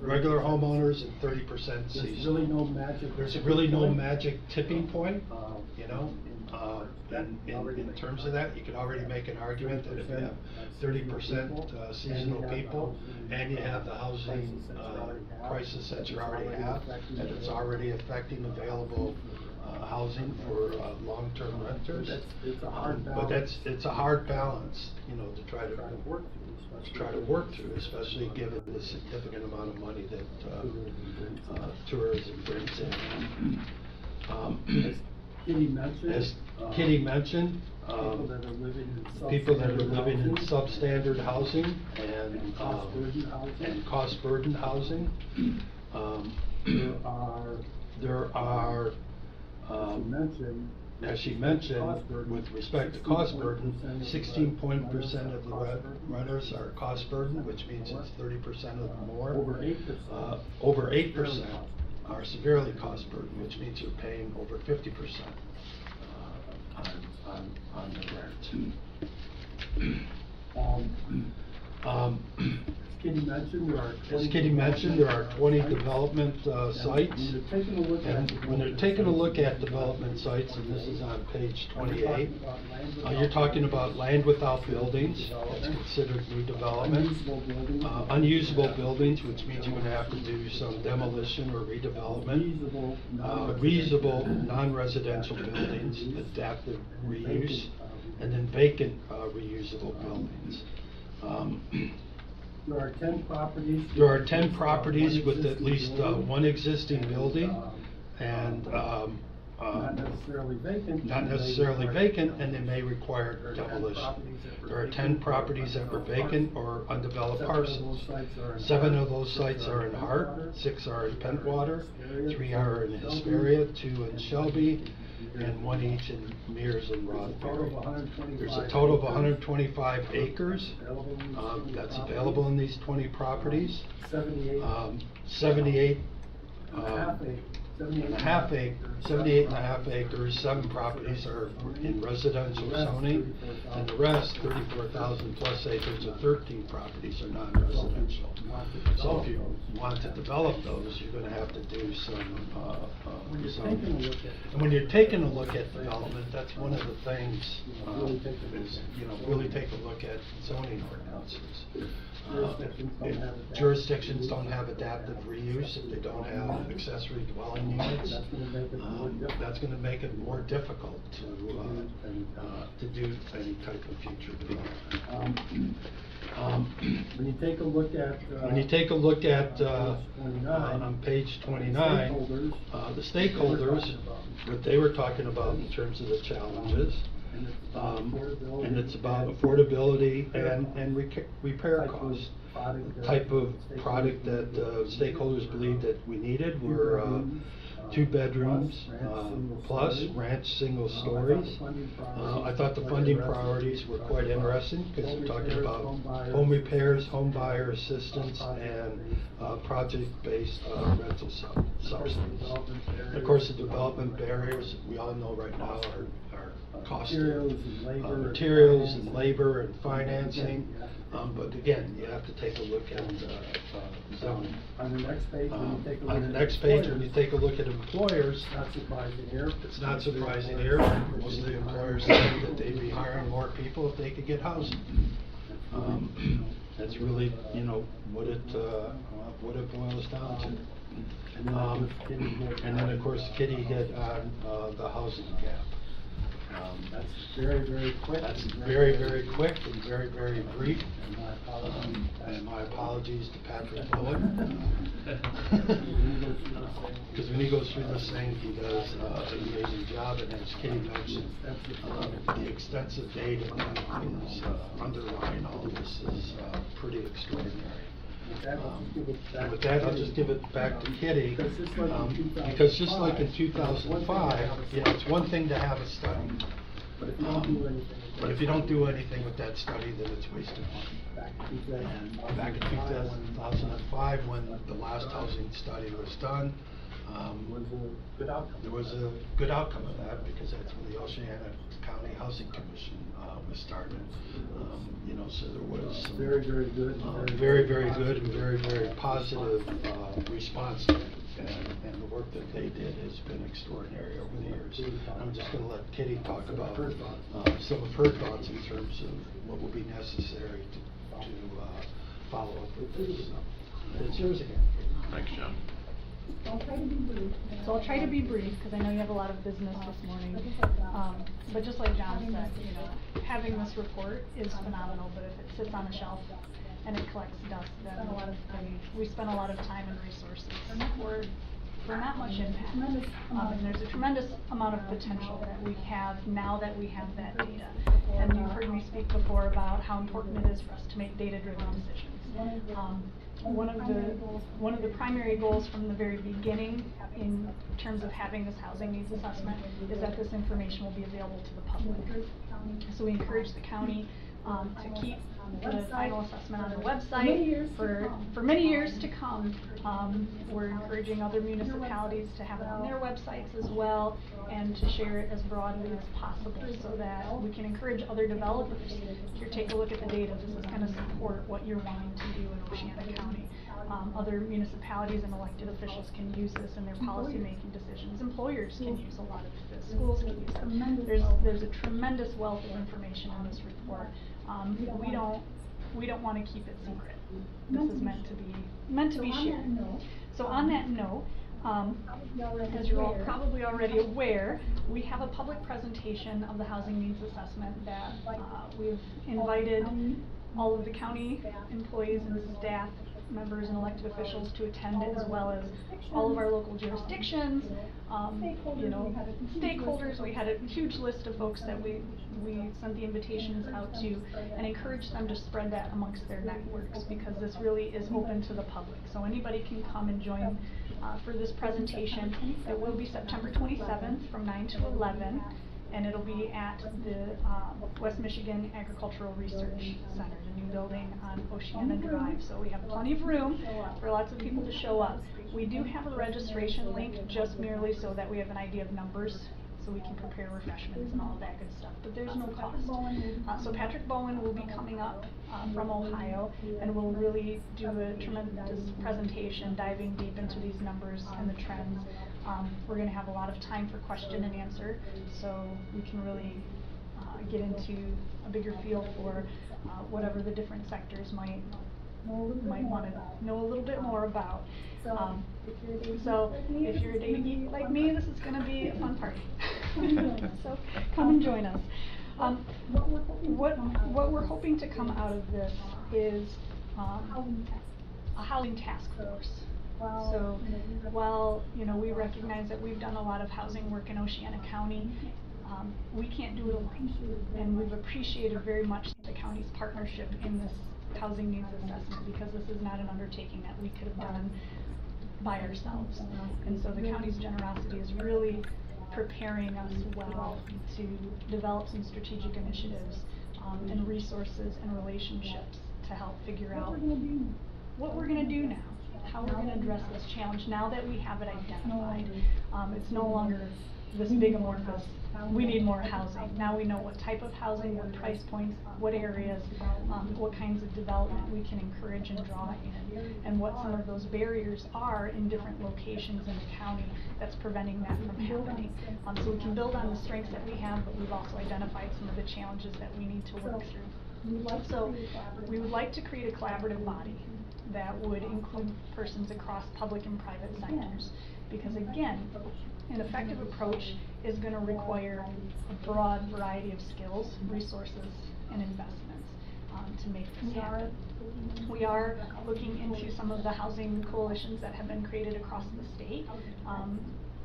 A: regular homeowners and 30% seasonal.
O: There's really no magic.
A: There's really no magic tipping point, you know. In terms of that, you could already make an argument that if you have 30% seasonal people and you have the housing crisis that you already have, that it's already affecting available housing for long-term renters. But it's a hard balance, you know, to try to work through, especially given the significant amount of money that tourism brings in. As Kitty mentioned, people that are living in substandard housing and cost-burdened housing. There are, as she mentioned, with respect to cost burden, 16% of the renters are cost burden, which means it's 30% or more. Over 8% are severely cost burden, which means you're paying over 50% on the rent. As Kitty mentioned, there are 20 development sites. And when they're taking a look at development sites, and this is on page 28, you're talking about land without buildings. That's considered new development. Unusable buildings, which means you're going to have to do some demolition or redevelopment. Reusable non-residential buildings, adaptive reuse, and then vacant reusable buildings.
O: There are 10 properties.
A: There are 10 properties with at least one existing building, and
O: not necessarily
A: vacant, and they may require demolition. There are 10 properties that were vacant or undeveloped parcels. 7 of those sites are in Hart, 6 are in Pentwater, 3 are in Hesperia, 2 in Shelby, and 1 each in Mears and Rodbury. There's a total of 125 acres that's available in these 20 properties. 78 and a half acres, 7 properties are in residential zoning, and the rest, 34,000 plus acres of 13 properties are non-residential. So if you want to develop those, you're going to have to do some zoning. And when you're taking a look at development, that's one of the things, is, you know, really take a look at zoning ordinances. Jurisdictions don't have adaptive reuse, if they don't have accessory dwelling units, that's going to make it more difficult to do any type of future development.
O: When you take a look at
A: on page 29, the stakeholders, what they were talking about in terms of the challenges. And it's about affordability and repair costs. The type of product that stakeholders believed that we needed were 2 bedrooms plus ranch single stories. I thought the funding priorities were quite interesting because they're talking about home repairs, home buyer assistance, and project-based rental subsidies. Of course, the development barriers we all know right now are cost of materials and labor and financing. But again, you have to take a look at zoning.
O: On the next page,
A: when you take a look at employers, it's not surprising here. Most of the employers say that they'd be hiring more people if they could get housing. That's really, you know, what it boils down to. And then of course Kitty hit on the housing gap. That's very quick. That's very quick and very brief. And my apologies to Patrick Bowen. Because when he goes through this thing, he does an amazing job, and as Kitty mentioned, the extensive data that is underlying all this is pretty extraordinary. And with that, I'll just give it back to Kitty, because just like in 2005, you know, it's one thing to have a study, but if you don't do anything with that study, then it's wasted money. And back in 2005, when the last housing study was done, there was a good outcome of that, because that's when the Oceana County Housing Commission was started. You know, so there was some very good and very positive response to it. And the work that they did has been extraordinary over the years. I'm just going to let Kitty talk about some of her thoughts in terms of what will be necessary to follow up with this. It's yours again.
C: Thanks, John.
N: So I'll try to be brief, because I know you have a lot of business this morning. But just like John said, you know, having this report is phenomenal, but if it sits on a shelf and it collects dust, then we spend a lot of time and resources for not much impact. And there's a tremendous amount of potential that we have now that we have that data. And you've heard me speak before about how important it is for us to make data-driven decisions. One of the primary goals from the very beginning in terms of having this housing needs assessment is that this information will be available to the public. So we encourage the county to keep the final assessment on their website for many years to come. We're encouraging other municipalities to have it on their websites as well, and to share it as broadly as possible, so that we can encourage other developers. Here, take a look at the data. This is going to support what you're wanting to do in Oceana County. Other municipalities and elected officials can use this in their policy-making decisions. Employers can use a lot of this. Schools can use it. There's a tremendous wealth of information in this report. We don't want to keep it secret. This is meant to be shared. So on that note, as you're all probably already aware, we have a public presentation of the housing needs assessment that we've invited all of the county employees and staff members and elected officials to attend, as well as all of our local jurisdictions, you know, stakeholders. We had a huge list of folks that we sent the invitations out to, and encouraged them to spread that amongst their networks, because this really is open to the public. So anybody can come and join for this presentation. It will be September 27th from 9 to 11. And it'll be at the West Michigan Agricultural Research Center, the new building on Oceana Drive. So we have plenty of room for lots of people to show up. We do have a registration link, just merely so that we have an idea of numbers, so we can prepare refreshments and all of that good stuff, but there's no cost. So Patrick Bowen will be coming up from Ohio, and will really do a tremendous presentation diving deep into these numbers and the trends. We're going to have a lot of time for question and answer, so we can really get into a bigger feel for whatever the different sectors might want to know a little bit more about. So if you're a data geek like me, this is going to be a fun party. So come and join us. What we're hoping to come out of this is a housing task force. So while we recognize that we've done a lot of housing work in Oceana County, we can't do it alone, and we've appreciated very much the county's partnership in this housing needs assessment, because this is not an undertaking that we could have done by ourselves. And so the county's generosity is really preparing us well to develop some strategic initiatives and resources and relationships to help figure out what we're going to do now, how we're going to address this challenge now that we have it identified. It's no longer this big amorphous, we need more housing. Now we know what type of housing, what price points, what areas, what kinds of development we can encourage and draw in, and what some of those barriers are in different locations in the county that's preventing that from happening. So we can build on the strengths that we have, but we've also identified some of the challenges that we need to work through. So we would like to create a collaborative body that would include persons across public and private sectors. Because again, an effective approach is gonna require a broad variety of skills, resources, and investments to make this happen. We are looking into some of the housing coalitions that have been created across the state.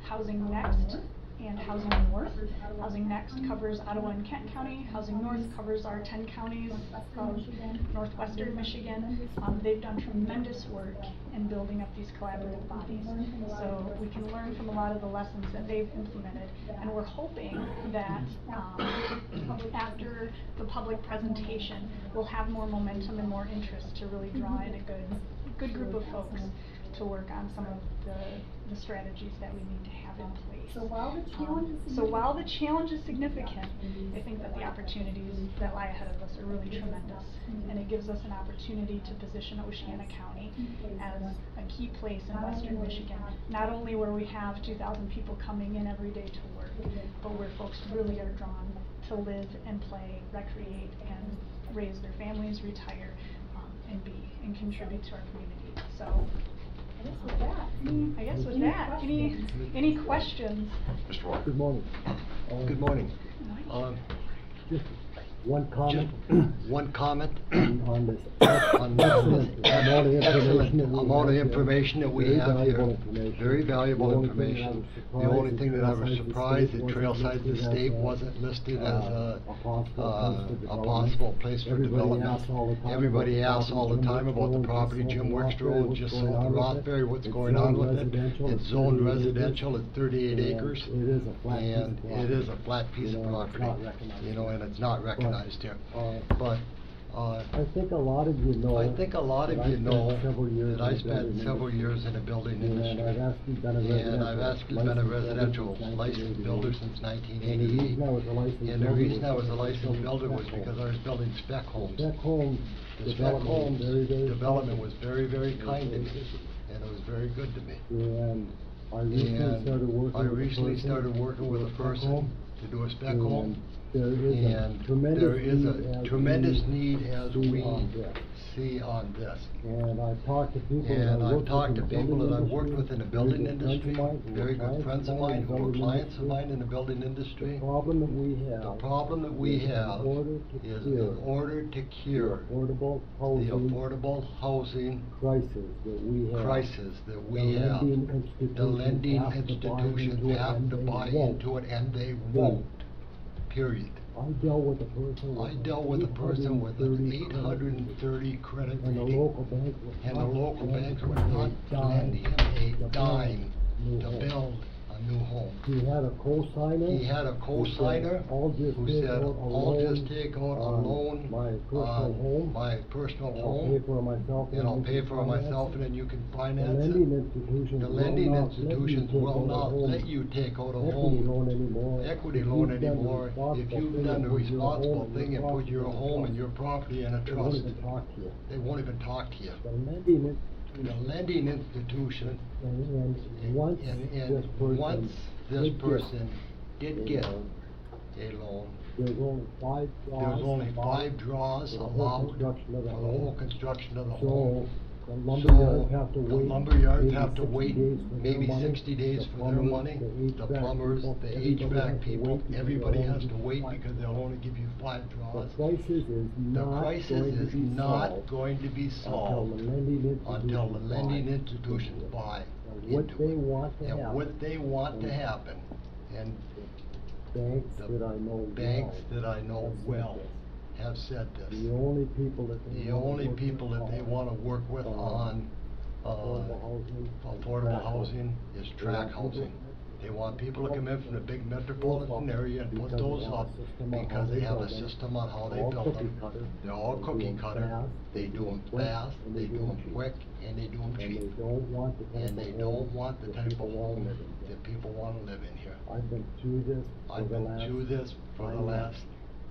N: Housing Next and Housing North. Housing Next covers Ottawa and Kent County. Housing North covers our 10 counties of northwestern Michigan. They've done tremendous work in building up these collaborative bodies. So we can learn from a lot of the lessons that they've implemented. And we're hoping that after the public presentation, we'll have more momentum and more interest to really draw in a good group of folks to work on some of the strategies that we need to have in place. So while the challenge is significant, I think that the opportunities that lie ahead of us are really tremendous. And it gives us an opportunity to position Oceana County as a key place in western Michigan, not only where we have 2,000 people coming in every day to work, but where folks really are drawn to live and play, recreate, and raise their families, retire, and contribute to our community. So I guess with that, any questions?
C: Mr. Walker.
P: Good morning.
B: Good morning.
P: Just one comment.
B: One comment
P: on this
B: on this
P: excellent
B: amount of information that we have here.
P: Information.
B: Very valuable
P: The only
B: information.
P: thing
B: The only thing that I was
P: Trailside
B: surprised
P: the
B: that
P: State
B: Trailside the
P: wasn't
B: State
P: listed
B: wasn't listed as a
P: possible
B: possible place for development.
P: Everybody asks all the time
B: Everybody
P: about
B: asks all the time about the property Jim Wickstro just sold to Rothbury, what's going on with it. It's zoned residential at 38 acres.
P: It is a flat
B: And
P: piece of
B: it is a flat piece of
P: property.
B: property,
P: It's not recognized.
B: you know, and it's not recognized here. But,
P: I think a lot of you know.
B: I think a lot of
P: that I
B: you know
P: spent several years
B: that I
P: in the
B: spent
P: building
B: several
P: industry.
B: years in the building
P: And
B: industry.
P: I've actually been a residential
B: licensed builder since
P: And
B: 1988.
P: the reason I was a licensed
B: And the
P: builder
B: reason
P: was
B: I was a
P: because
B: licensed builder was
P: spec
B: because I
P: homes.
B: was building spec homes.
P: Spec home
B: The spec
P: development
B: home
P: was very
B: development was
P: friendly.
B: very, very
P: It was
B: kind to
P: very
B: me,
P: good.
B: and it was very good to me.
P: And I recently started working
B: I
P: with a
B: recently
P: person
B: started working with a
P: to do
B: person
P: home.
B: to do a spec
P: And
B: home.
P: there is
B: And
P: a tremendous
B: there is
P: need
B: a
P: as
B: tremendous
P: we
B: need as
P: see
B: we
P: on this.
B: see on this.
P: And I've talked to people
B: And
P: that I've
B: I've
P: worked
B: talked
P: with
B: to
P: in the
B: people
P: building
B: that I've worked
P: industry,
B: with in the
P: very
B: building
P: good friends of
B: industry,
P: mine who
B: very
P: were
B: good friends of mine who were
P: building
B: clients of
P: industry.
B: mine in the building industry.
P: The problem that we
B: The
P: have
B: problem that we
P: is
B: have
P: in order to
B: is
P: cure
B: in order to cure
P: affordable
B: the
P: housing
B: affordable housing
P: crisis that we have.
B: crisis that we
P: The
B: have.
P: lending
B: The lending
P: institutions
B: institutions
P: have
B: have
P: to
B: to
P: buy
B: buy
P: into
B: into
P: it,
B: it and they
P: Won't.
B: won't, period.
P: I dealt with a person with
B: I dealt with a person with an
P: 830
B: 830 credit
P: and the
B: rating.
P: local bank was
B: And the
P: not
B: local
P: lending
B: banks
P: him
B: would not
P: a
B: lend him
P: to
B: a
P: build
B: dime
P: new
B: to
P: home.
B: build a new home.
P: He had a co-signer.
B: He had a co-signer
P: I'll just
B: who
P: take
B: said,
P: out a
B: I'll
P: loan
B: just take out a
P: on
B: loan
P: my personal
B: on
P: home,
B: my personal
P: and I'll
B: home,
P: pay for it myself,
B: and I'll
P: you
B: pay
P: can
B: for it
P: finance
B: myself,
P: it.
B: and then you can
P: The
B: finance
P: lending
B: it.
P: institutions
B: The
P: will
B: lending
P: not let you
B: institutions
P: take
B: will
P: out a
B: not
P: home
B: let you take out a
P: equity
B: home,
P: loan anymore.
B: equity
P: If
B: loan
P: you've done the
B: anymore, if
P: responsible
B: you've
P: thing
B: done
P: and
B: the
P: put your
B: responsible
P: home and
B: thing and put your
P: property in a
B: home and
P: trust.
B: your property in a
P: They won't
B: trust.
P: even talk to you.
B: They won't even talk to you.
P: The lending
B: The lending institution,
P: and once this person
B: once this
P: did get
B: person did
P: a
B: get
P: loan,
B: a loan,
P: there's only 5 draws.
B: there's only
P: allowed
B: 5 draws
P: for the whole
B: allowed
P: construction of
B: for
P: the
B: the whole
P: home.
B: construction of the
P: So
B: home.
P: the lumberyards
B: So
P: have to
B: the
P: wait.
B: lumberyards
P: maybe
B: have to
P: 60
B: wait
P: days for their
B: maybe
P: money.
B: 60 days
P: The
B: for their
P: plumbers,
B: money.
P: the
B: The plumbers,
P: HVAC
B: the
P: people,
B: HVAC people, everybody
P: they'll
B: has
P: only
B: to
P: give
B: wait
P: you 5
B: because they'll only give you 5
P: The
B: draws.
P: crisis is
B: The
P: not
B: crisis
P: going to
B: is
P: be
B: not
P: solved
B: going to be solved
P: until
B: until the lending institutions buy
P: And what
B: into
P: they
B: it.
P: want to
B: And
P: happen.
B: what they want to happen, and
P: Banks
B: the
P: that I know
B: banks
P: well
B: that I know
P: have said
B: well
P: this.
B: have said this.
P: The only people that they
B: The
P: wanna
B: only
P: work
B: people
P: with
B: that they want to work with on affordable housing is tract housing. They want people to come in from the big metropolitan area and put those up because they have a system on how they build them. They're all cookie cutter. They do them fast, they do them quick, and they do them cheap. And they don't want the type of home that people want to live in here.
P: I've been through this
B: I've been through this for the last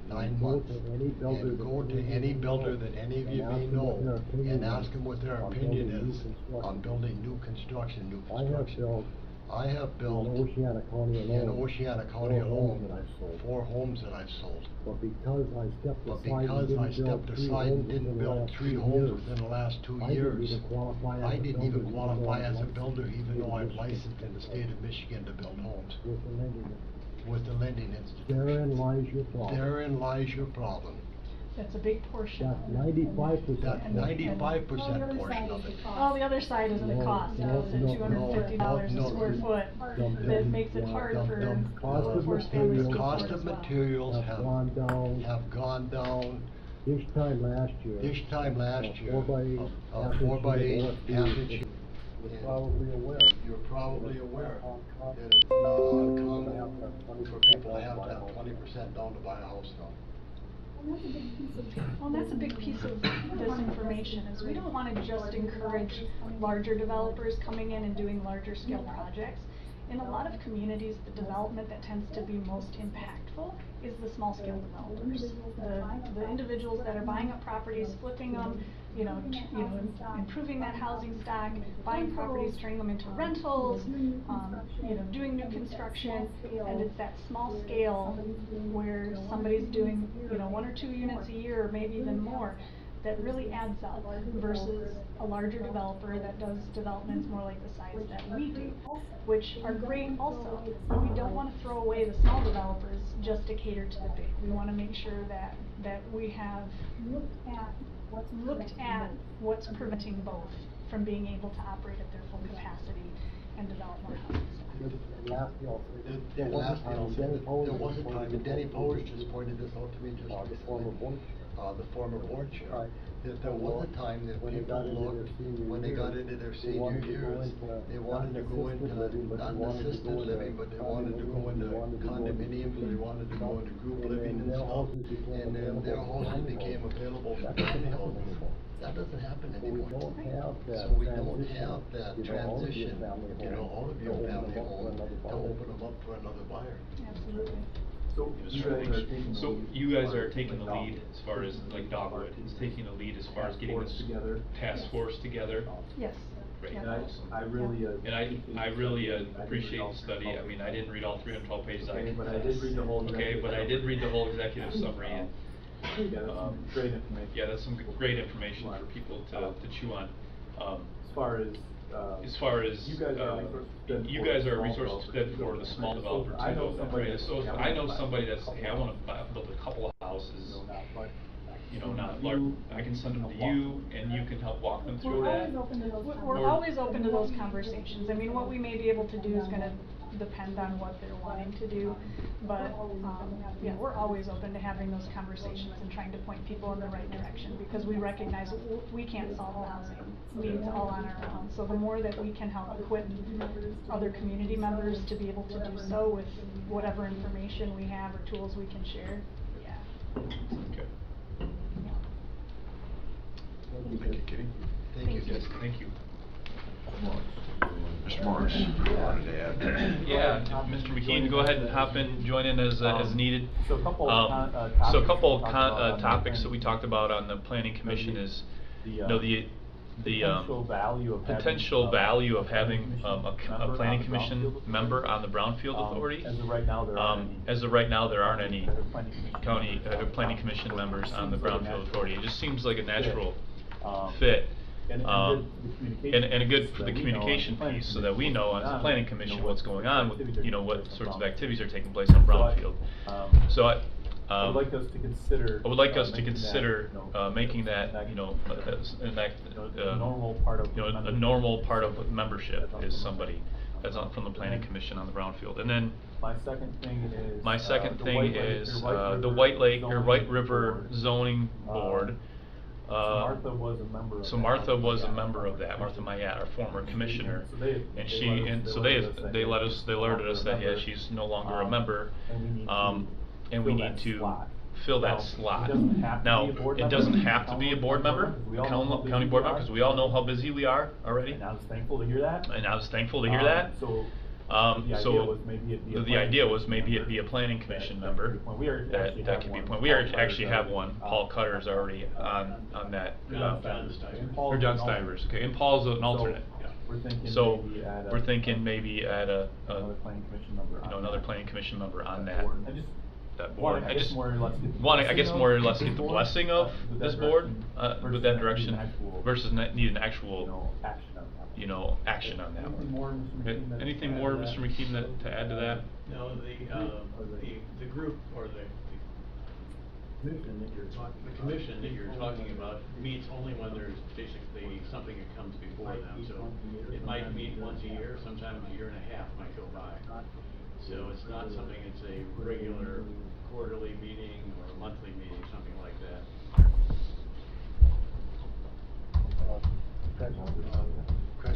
B: 9 months. And go to any builder that any of you may know and ask them what their opinion is on building new construction, I have built
P: in Oceana County
B: in
P: alone,
B: Oceana County
P: 4 homes
B: alone,
P: that I've sold.
B: 4 homes that I've sold.
P: But because I stepped
B: But
P: aside
B: because
P: and
B: I
P: didn't build
B: stepped
P: 3
B: aside
P: homes
B: and didn't
P: within the
B: build
P: last
B: 3
P: 2
B: homes
P: years,
B: within the last 2
P: I didn't
B: years,
P: even qualify as
B: I
P: a
B: didn't even
P: builder,
B: qualify as a
P: licensed
B: builder even though I'm
P: in Michigan.
B: licensed in the state of Michigan to build homes.
P: With the lending
B: with the lending institution.
P: Therein lies your problem.
B: Therein lies your problem.
N: That's a big portion.
P: That's 95%.
B: That's 95% portion of it.
N: Oh, the other side isn't the cost, it's the $250 a square foot that makes it hard for workforce families to
B: The cost
N: afford
B: of
N: as well.
B: materials
P: Have gone down. This time last year. A
B: 4x8 half inch.
P: You're probably aware
B: that it's not uncommon for people to have that 20% down to buy a house now.
N: Well, that's a big piece of this information, is we don't wanna just encourage larger developers coming in and doing larger scale projects. In a lot of communities, the development that tends to be most impactful is the small scale developers. The individuals that are buying up properties, flipping them, improving that housing stock, buying properties, turning them into rentals, doing new construction, and it's that small scale where somebody's doing, 1 or 2 units a year, or maybe even more, that really adds up versus a larger developer that does developments more like the size that we do, which are great also, but we don't wanna throw away the small developers just to cater to the big. We wanna make sure that we have looked at what's preventing both from being able to operate at their full capacity and develop more housing stock.
B: There was a time, and Denny Powers just pointed this out to me just recently, the former board chair, that there was a time that people looked, when they got into their senior years, they wanted to go into, not assisted living, but they wanted to go into condominiums, they wanted to go into group living and stuff, and then their houses became available for family houses. That doesn't happen anymore. So we don't have that transition, out of your family home to open them up for another buyer.
N: Absolutely.
H: So you guys are taking the lead as far as, like Dogwood is taking the lead as far as getting this task force together?
N: Yes.
H: Great.
N: Yep.
H: Awesome. I really appreciate the study. I mean, I didn't read all 312 pages.
Q: But I did read the whole.
H: Okay, but I did read the whole executive summary, and
Q: great information.
H: yeah, that's some great information for people to chew on.
Q: As far as
H: you guys are a resource spend for the small developer too.
Q: I know somebody
H: right? So I know somebody that's, hey, I want to build a couple of houses. Not large. I can send them to you, and you can help walk them through that.
N: We're always open to those conversations. I mean, what we may be able to do is gonna depend on what they're wanting to do, but, yeah, we're always open to having those conversations and trying to point people in the right direction, because we recognize we can't solve the housing needs all on our own. So the more that we can help equip other community members to be able to do so with whatever information we have or tools we can share, yeah.
H: Okay.
B: Thank you, Kitty. Thank you, Jessica.
H: Thank you.
C: Mr. Morris, you wanted to add?
H: Yeah, Mr. McKean, go ahead and hop in, join in as needed.
Q: So a couple
H: topics that we talked about on the planning commission is, the potential value of having a planning commission member on the Brownfield Authority.
Q: As of right now, there aren't any
H: county planning commission members on the Brownfield Authority. It just seems like a natural fit. And a good for the communication piece, so that we know as a planning commission what's going on with, what sorts of activities are taking place on Brownfield. So
Q: I would like us to consider,
H: making that, a normal part of membership is somebody that's on from the planning commission on the Brownfield. And then
Q: my second thing is
H: the White Lake or White River Zoning Board.
Q: Martha was a member.
H: Martha was a member of that. Martha Mayat, our former commissioner, they alerted us that she's no longer a member, and we need to fill that slot. Now, it doesn't have to be a board member, county board member, because we all know how busy we are already.
Q: And I was thankful to hear that.
H: The idea was maybe it be a planning commission member. That could be a point. We actually have one. Paul Cutter's already on that. Or John Stivers. Okay, and Paul's an alternate. So we're thinking maybe add another planning commission member on that board. I just want to, I guess, more or less get the blessing of this board with that direction versus need an actual
Q: you know, action on that one. Anything more, Mr. McKean, to add to that?
M: No, the group or the commission that you're talking about meets only when there's basically something that comes before them. So it might meet once a year, sometimes a year and a half might go by. So it's not something, it's a regular quarterly meeting or a monthly meeting, something like that.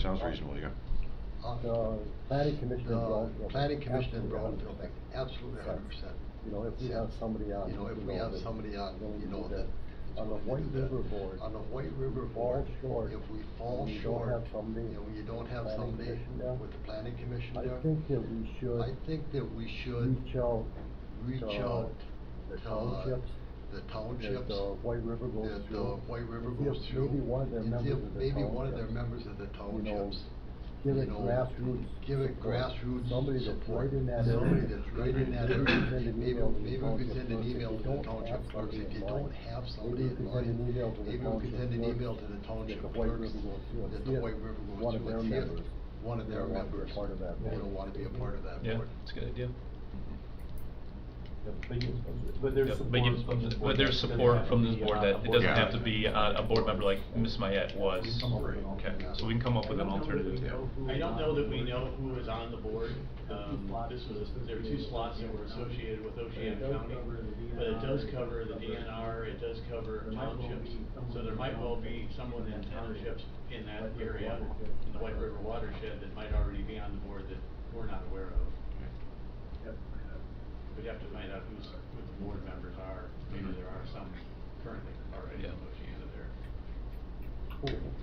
C: Sounds reasonable, yeah.
P: The planning commission.
B: The planning commission and Brownfield, absolutely 100%.
P: You know, if we have somebody on.
B: You know, if we have somebody on, you know, that.
P: On the White River Board.
B: On the White River Board, if we fall short,
P: have somebody.
B: you know, you don't have somebody with the planning commission there.
P: I think that we should.
B: I think that we should reach out
P: the
B: to
P: townships.
B: The townships.
P: That the White River goes
B: that
P: through.
B: the White River goes
P: If
B: through.
P: Maybe one of their
B: and
P: members
B: if
P: of the
B: maybe one of
P: townships,
B: their members of the townships.
P: Give it
B: you know,
P: grassroots.
B: Give it
P: support.
B: grassroots
P: Somebody that's
B: support.
P: right in that
B: Somebody
P: area.
B: that's right in that
P: Maybe
B: area.
P: we could send an email to the township clerks.
B: If you don't have somebody in
P: Maybe we
B: mind,
P: could send an email to the
B: maybe we could send an
P: township
B: email
P: clerks
B: to the township
P: that the White
B: clerks
P: River goes through.
B: that the White River goes
P: One of
B: through.
P: their
B: And see if
P: members.
B: one of their members,
P: Part of that
B: you
P: board.
B: know, wanna be a part of that
Q: Yeah,
B: board.
Q: that's a good idea.
H: But there's
Q: But there's support from this board that it doesn't have to be a board member like Ms. Mayette was. Okay, so we can come up with an alternative there.
M: I don't know that we know who is on the board. There were 2 slots that were associated with Oceana County, but it does cover the DNR, it does cover townships. So there might well be someone in townships in that area, in the White River watershed, that might already be on the board that we're not aware of. We'd have to find out who the board members are. Maybe there are some currently already in Oceana there.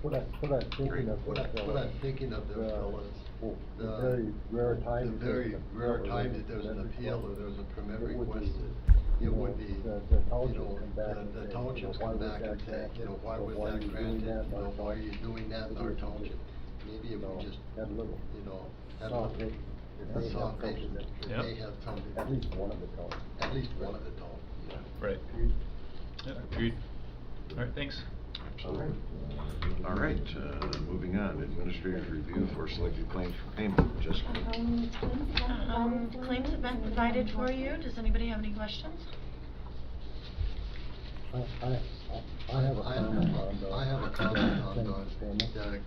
P: What I'm thinking of.
B: What I'm thinking of there, Phil, is
P: the very rare time.
B: the very rare time that there's an appeal or there's a permit requested, it would be, you know, the townships come back and say, you know, why was that granted, you know, why are you doing that in our township? Maybe if we just, you know, had a little, soft patient, if they had something.
P: At least one of the towns.
B: At least one of the towns, yeah.
Q: Right. Yeah, agreed. All right, thanks.
C: Absolutely. All right, moving on, administrative review for selected claims for payment. Jessica?
D: Claims have been provided for you. Does anybody have any questions?
P: I have a comment on the.
B: I have a comment on the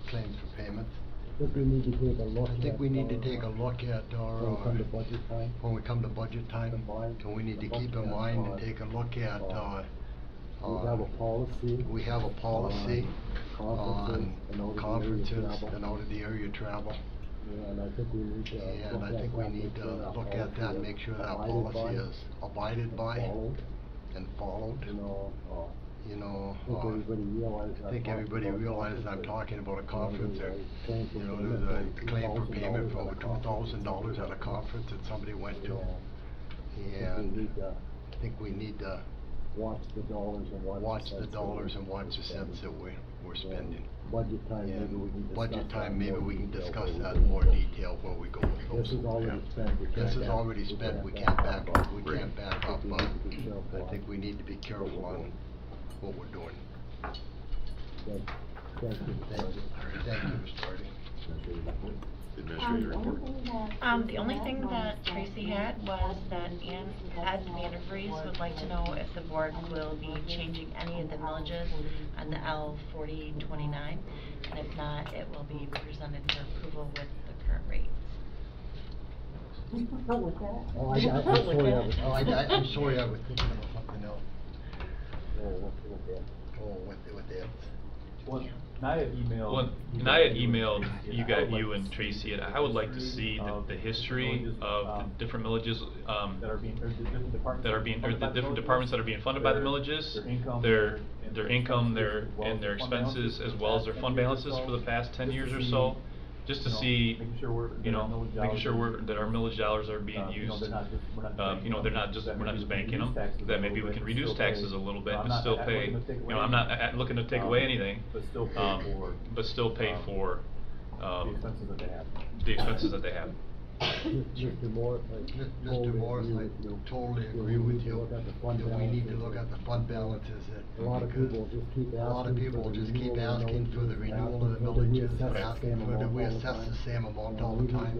B: claims for payment.
P: I think we need to take a look.
B: I think we need to take a look at our,
P: When we come to budget time.
B: when we come to budget time, and we need to keep in mind and take a look at,
P: We have a policy.
B: we have a policy on conferences and
P: out
B: out of the area travel.
P: And I think we need to.
B: And I think we need to look at that and make sure that policy is abided by and followed.
P: You know,
B: I think everybody realizes I'm talking about a conference there. You know, there's a claim for payment for over $2,000 at a conference that somebody went to. And I think we need to
P: watch the dollars and
B: watch the cents that we're spending.
P: Budget time, maybe we can discuss.
B: Budget time, maybe we can discuss that in more detail when we go with those.
P: This is already spent.
B: This is already spent, we can't back up, but I think we need to be careful on what we're doing.
P: Thank you.
B: Thank you, Mr. Hardy.
C: Administrative report.
D: The only thing that Tracy had was that Ed Vandervries would like to know if the board will be changing any of the millages on the L 4029, and if not, it will be presented for approval with the current rates.
B: I'm sorry, I was thinking about something else. With that.
Q: Well, and I had emailed you and Tracy, and I would like to see the history of the different millages, that are being, or the different departments that are being funded by the millages, their income, and their expenses, as well as their fund balances for the past 10 years or so. Just to see, making sure that our millage dollars are being used, you know, we're not just banking them, that maybe we can reduce taxes a little bit, but still pay, you know, I'm not looking to take away anything, but still pay for, the expenses that they have.
P: Mr. Morris, I totally agree with you, that we need to look at the fund balances, that a lot of people just keep asking for the renewal of the villages, and asking for that we assess the same amount all the time,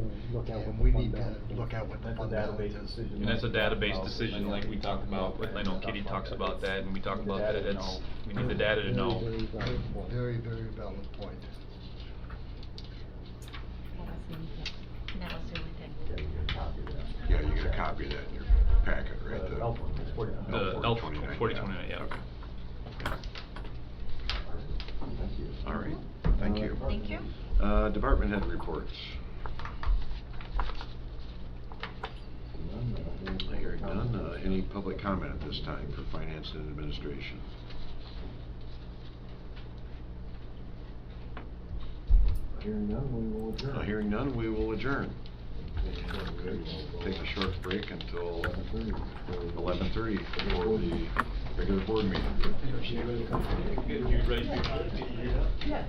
P: and we need to look at what the fund balance is.
Q: And that's a database decision like we talked about, I know Kitty talks about that, and we talk about that, it's, we need the data to know.
P: Very, very valid point.
D: Now, so we think.
C: Yeah, you get a copy of that in your packet, right?
Q: The L 4029, yeah.
C: Okay. All right, thank you.
D: Thank you.
C: Department head reports. Hearing none, any public comment at this time for finance and administration?
P: Hearing none, we will adjourn.
C: Hearing none, we will adjourn. Take a short break until 11:30 for the regular board meeting.
Q: Yeah.